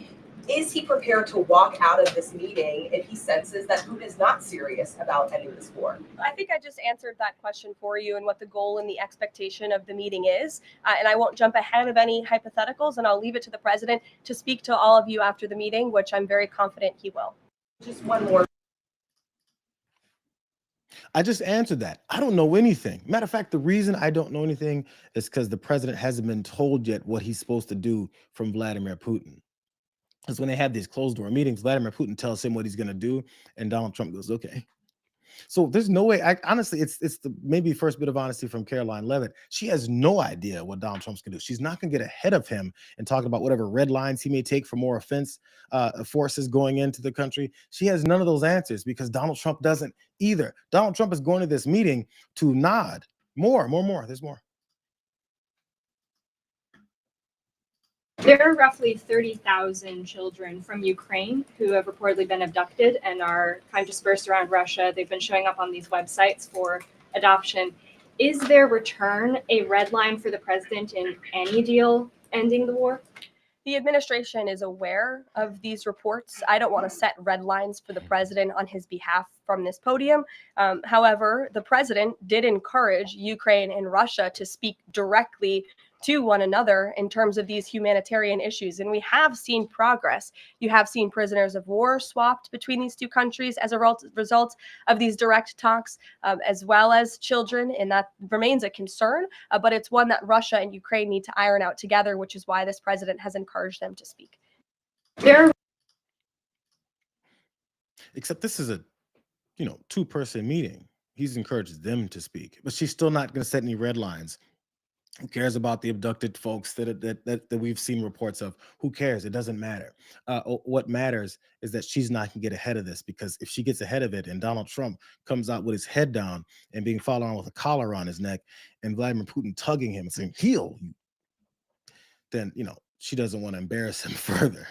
Is he prepared to walk out of this meeting if he senses that Putin is not serious about ending this war? I think I just answered that question for you and what the goal and the expectation of the meeting is. And I won't jump ahead of any hypotheticals, and I'll leave it to the president to speak to all of you after the meeting, which I'm very confident he will. Just one more. I just answered that. I don't know anything. Matter of fact, the reason I don't know anything is because the president hasn't been told yet what he's supposed to do from Vladimir Putin. Because when they have these closed door meetings, Vladimir Putin tells him what he's going to do, and Donald Trump goes, okay. So there's no way. Honestly, it's the maybe first bit of honesty from Caroline Levitt. She has no idea what Donald Trump's going to do. She's not going to get ahead of him and talk about whatever red lines he may take for more offense forces going into the country. She has none of those answers because Donald Trump doesn't either. Donald Trump is going to this meeting to nod more. There's more. There are roughly 30,000 children from Ukraine who have reportedly been abducted and are kind of dispersed around Russia. They've been showing up on these websites for adoption. Is their return a red line for the president in any deal ending the war? The administration is aware of these reports. I don't want to set red lines for the president on his behalf from this podium. However, the president did encourage Ukraine and Russia to speak directly to one another in terms of these humanitarian issues. And we have seen progress. You have seen prisoners of war swapped between these two countries as a result of these direct talks, as well as children. And that remains a concern, but it's one that Russia and Ukraine need to iron out together, which is why this president has encouraged them to speak. Except this is a, 2-person meeting. He's encouraged them to speak, but she's still not going to set any red lines. Who cares about the abducted folks that we've seen reports of? Who cares? It doesn't matter. What matters is that she's not going to get ahead of this, because if she gets ahead of it and Donald Trump comes out with his head down and being followed on with a collar on his neck and Vladimir Putin tugging him and saying, "Heal," then, she doesn't want to embarrass him further.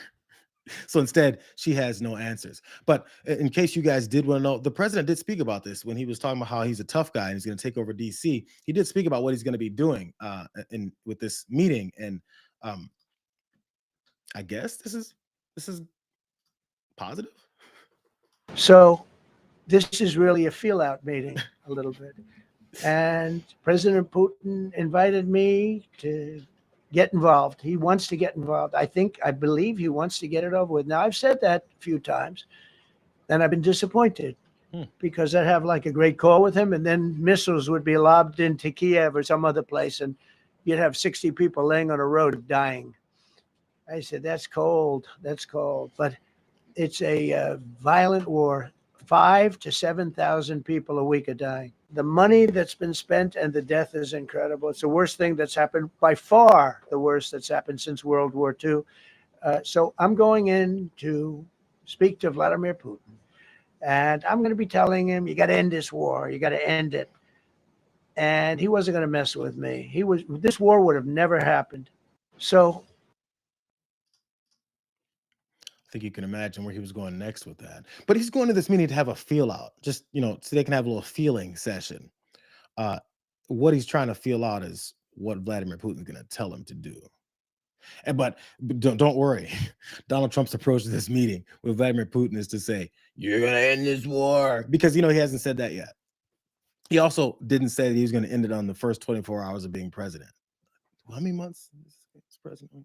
So instead, she has no answers. But in case you guys did want to know, the president did speak about this when he was talking about how he's a tough guy and he's going to take over DC. He did speak about what he's going to be doing with this meeting, and I guess this is positive. So this is really a feel-out meeting a little bit. And President Putin invited me to get involved. He wants to get involved. I believe he wants to get it over with. Now, I've said that a few times, and I've been disappointed because I'd have like a great call with him, and then missiles would be lobbed into Kiev or some other place, and you'd have 60 people laying on a road dying. I said, that's cold. That's cold. But it's a violent war. 5,000 to 7,000 people a week are dying. The money that's been spent and the death is incredible. It's the worst thing that's happened, by far the worst that's happened since World War II. So I'm going in to speak to Vladimir Putin. And I'm going to be telling him, you got to end this war. You got to end it. And he wasn't going to mess with me. This war would have never happened. So I think you can imagine where he was going next with that. But he's going to this meeting to have a feel out, just, so they can have a little feeling session. What he's trying to feel out is what Vladimir Putin's going to tell him to do. But don't worry. Donald Trump's approach to this meeting with Vladimir Putin is to say, you're going to end this war. Because, he hasn't said that yet. He also didn't say that he was going to end it on the first 24 hours of being president. How many months is president?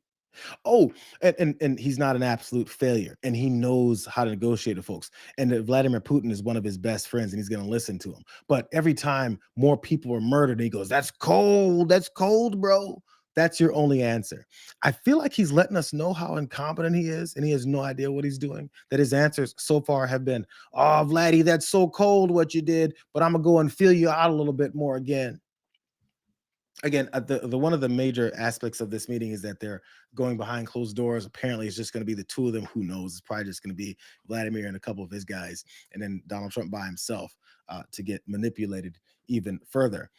Oh, and he's not an absolute failure, and he knows how to negotiate with folks. And that Vladimir Putin is one of his best friends, and he's going to listen to him. But every time more people are murdered, he goes, "That's cold. That's cold, bro." That's your only answer. I feel like he's letting us know how incompetent he is, and he has no idea what he's doing. That his answers so far have been, "Oh, Vladdy, that's so cold what you did, but I'm gonna go and feel you out a little bit more again." Again, the one of the major aspects of this meeting is that they're going behind closed doors. Apparently, it's just going to be the two of them. Who knows? It's probably just going to be Vladimir and a couple of his guys, and then Donald Trump by himself to get manipulated even further,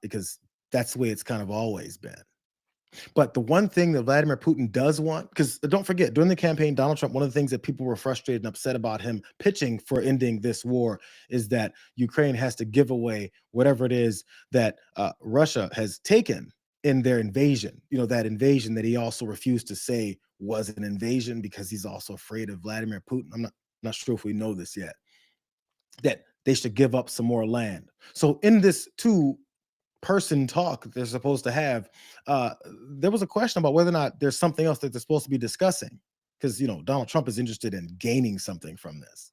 because that's the way it's kind of always been. But the one thing that Vladimir Putin does want, because don't forget, during the campaign, Donald Trump, one of the things that people were frustrated and upset about him pitching for ending this war is that Ukraine has to give away whatever it is that Russia has taken in their invasion. That invasion that he also refused to say was an invasion because he's also afraid of Vladimir Putin. I'm not sure if we know this yet, that they should give up some more land. So in this two-person talk they're supposed to have, there was a question about whether or not there's something else that they're supposed to be discussing, because Donald Trump is interested in gaining something from this.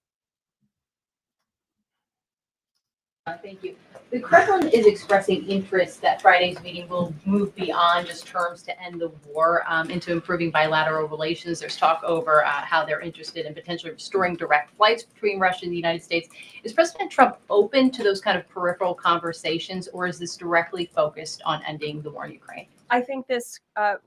Thank you. The Kremlin is expressing interest that Friday's meeting will move beyond just terms to end the war into improving bilateral relations. There's talk over how they're interested in potentially restoring direct flights between Russia and the United States. Is President Trump open to those kind of peripheral conversations, or is this directly focused on ending the war in Ukraine? I think this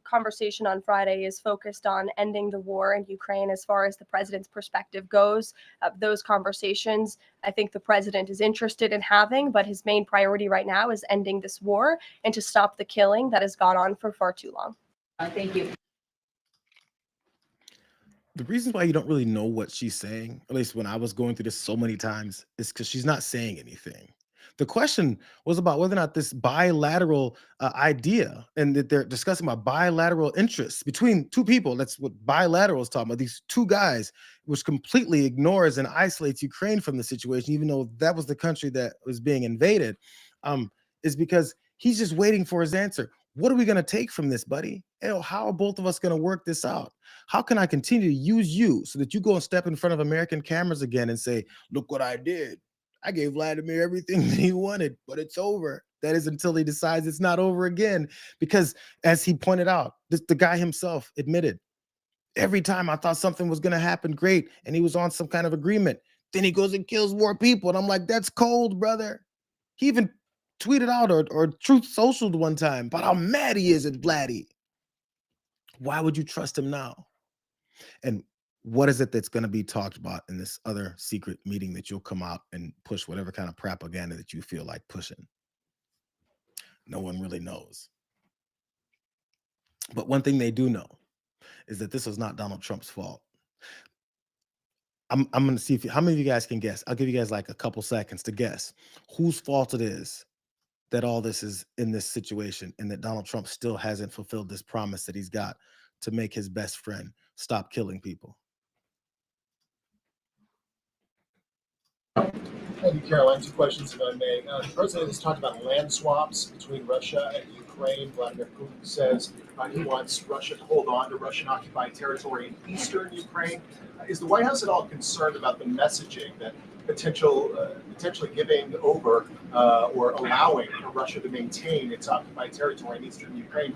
conversation on Friday is focused on ending the war in Ukraine as far as the president's perspective goes. Those conversations, I think the president is interested in having, but his main priority right now is ending this war and to stop the killing that has gone on for far too long. Thank you. The reason why you don't really know what she's saying, at least when I was going through this so many times, is because she's not saying anything. The question was about whether or not this bilateral idea, and that they're discussing about bilateral interests between two people. That's what bilateral is talking about. These two guys, which completely ignores and isolates Ukraine from the situation, even though that was the country that was being invaded, is because he's just waiting for his answer. What are we going to take from this, buddy? How are both of us going to work this out? How can I continue to use you so that you go and step in front of American cameras again and say, look what I did. I gave Vladimir everything that he wanted, but it's over. That is until he decides it's not over again. Because as he pointed out, the guy himself admitted, every time I thought something was going to happen great and he was on some kind of agreement, then he goes and kills more people. And I'm like, that's cold, brother. He even tweeted out or Truth Socialed one time about how mad he is at Vladdy. Why would you trust him now? And what is it that's going to be talked about in this other secret meeting that you'll come out and push whatever kind of propaganda that you feel like pushing? No one really knows. But one thing they do know is that this was not Donald Trump's fault. I'm going to see how many of you guys can guess. I'll give you guys like a couple seconds to guess whose fault it is that all this is in this situation and that Donald Trump still hasn't fulfilled this promise that he's got to make his best friend stop killing people. Thank you, Caroline. Two questions, if I may. The president has talked about land swaps between Russia and Ukraine. Vladimir Putin says he wants Russia to hold on to Russian-occupied territory in eastern Ukraine. Is the White House at all concerned about the messaging that potentially giving over or allowing Russia to maintain its occupied territory in eastern Ukraine,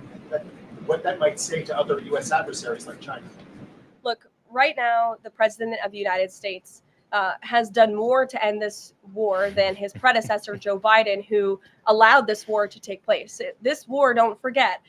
what that might say to other U.S. adversaries like China? Look, right now, the president of the United States has done more to end this war than his predecessor, Joe Biden, who allowed this war to take place. This war, don't forget,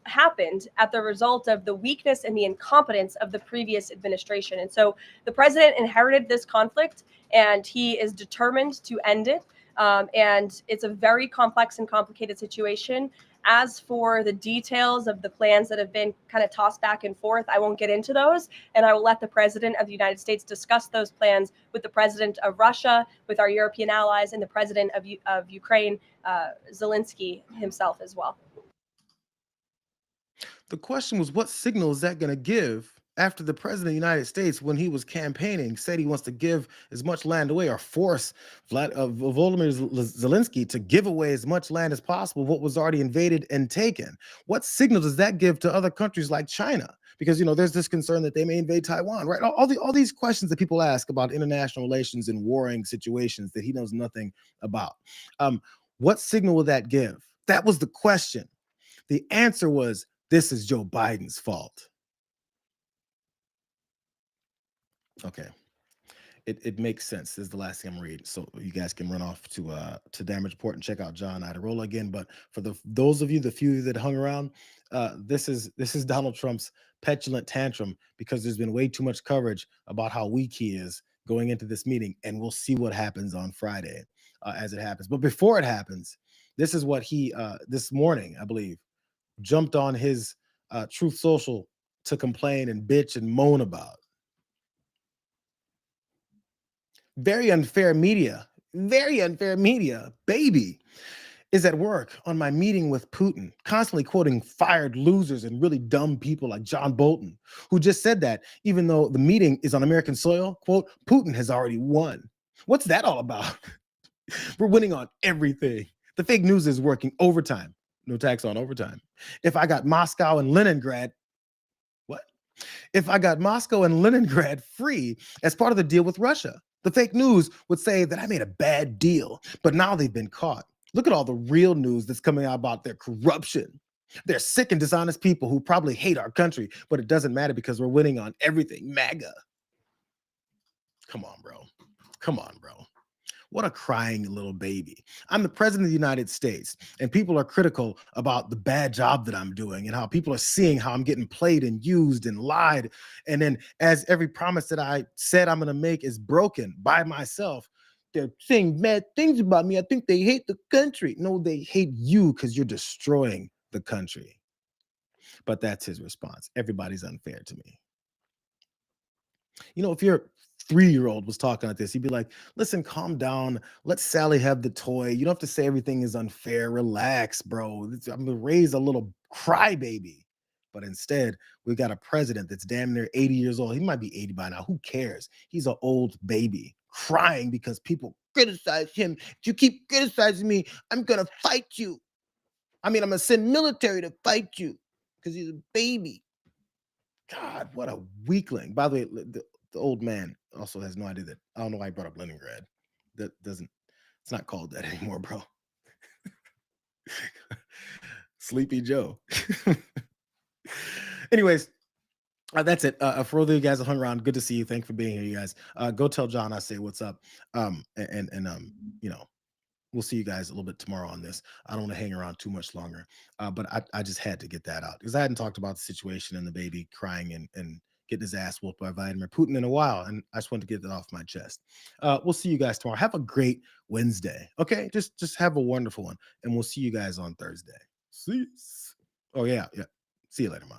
happened at the result of the weakness and the incompetence of the previous administration. And so the president inherited this conflict, and he is determined to end it. And it's a very complex and complicated situation. As for the details of the plans that have been kind of tossed back and forth, I won't get into those. And I will let the president of the United States discuss those plans with the president of Russia, with our European allies, and the president of Ukraine, Zelensky himself as well. The question was, what signal is that going to give after the president of the United States, when he was campaigning, said he wants to give as much land away or force Volodymyr Zelensky to give away as much land as possible, what was already invaded and taken? What signal does that give to other countries like China? Because, you know, there's this concern that they may invade Taiwan, right? All these questions that people ask about international relations and warring situations that he knows nothing about. What signal will that give? That was the question. The answer was, this is Joe Biden's fault. Okay, it makes sense. This is the last thing I'm reading, so you guys can run off to Damage Report and check out John Idarola again. But for those of you, the few that hung around, this is Donald Trump's petulant tantrum because there's been way too much coverage about how weak he is going into this meeting, and we'll see what happens on Friday as it happens. But before it happens, this is what he this morning, I believe, jumped on his Truth Social to complain and bitch and moan about. Very unfair media, baby, is at work on my meeting with Putin, constantly quoting fired losers and really dumb people like John Bolton, who just said that even though the meeting is on American soil, quote, Putin has already won. What's that all about? We're winning on everything. The fake news is working overtime. No tax on overtime. If I got Moscow and Leningrad, what? If I got Moscow and Leningrad free as part of the deal with Russia, the fake news would say that I made a bad deal, but now they've been caught. Look at all the real news that's coming out about their corruption. They're sick and dishonest people who probably hate our country, but it doesn't matter because we're winning on everything. MAGA. Come on, bro. Come on, bro. What a crying little baby. I'm the president of the United States, and people are critical about the bad job that I'm doing and how people are seeing how I'm getting played and used and lied. And then as every promise that I said I'm going to make is broken by myself, they're saying bad things about me. I think they hate the country. No, they hate you because you're destroying the country. But that's his response. Everybody's unfair to me. You know, if your 3-year-old was talking like this, he'd be like, listen, calm down. Let Sally have the toy. You don't have to say everything is unfair. Relax, bro. I'm going to raise a little crybaby. But instead, we got a president that's damn near 80 years old. He might be 80 by now. Who cares? He's an old baby crying because people criticize him. If you keep criticizing me, I'm going to fight you. I mean, I'm going to send military to fight you because he's a baby. God, what a weakling. By the way, the old man also has no idea that, I don't know why I brought up Leningrad. That doesn't, it's not called that anymore, bro. Sleepy Joe. Anyways, that's it. For all of you guys that hung around, good to see you. Thanks for being here, you guys. Go tell John I say what's up. You know, we'll see you guys a little bit tomorrow on this. I don't want to hang around too much longer, but I just had to get that out because I hadn't talked about the situation and the baby crying and getting his ass whooped by Vladimir Putin in a while, and I just wanted to get that off my chest. We'll see you guys tomorrow. Have a great Wednesday. Okay, just have a wonderful one, and we'll see you guys on Thursday. See. Oh yeah. See you later, Ma.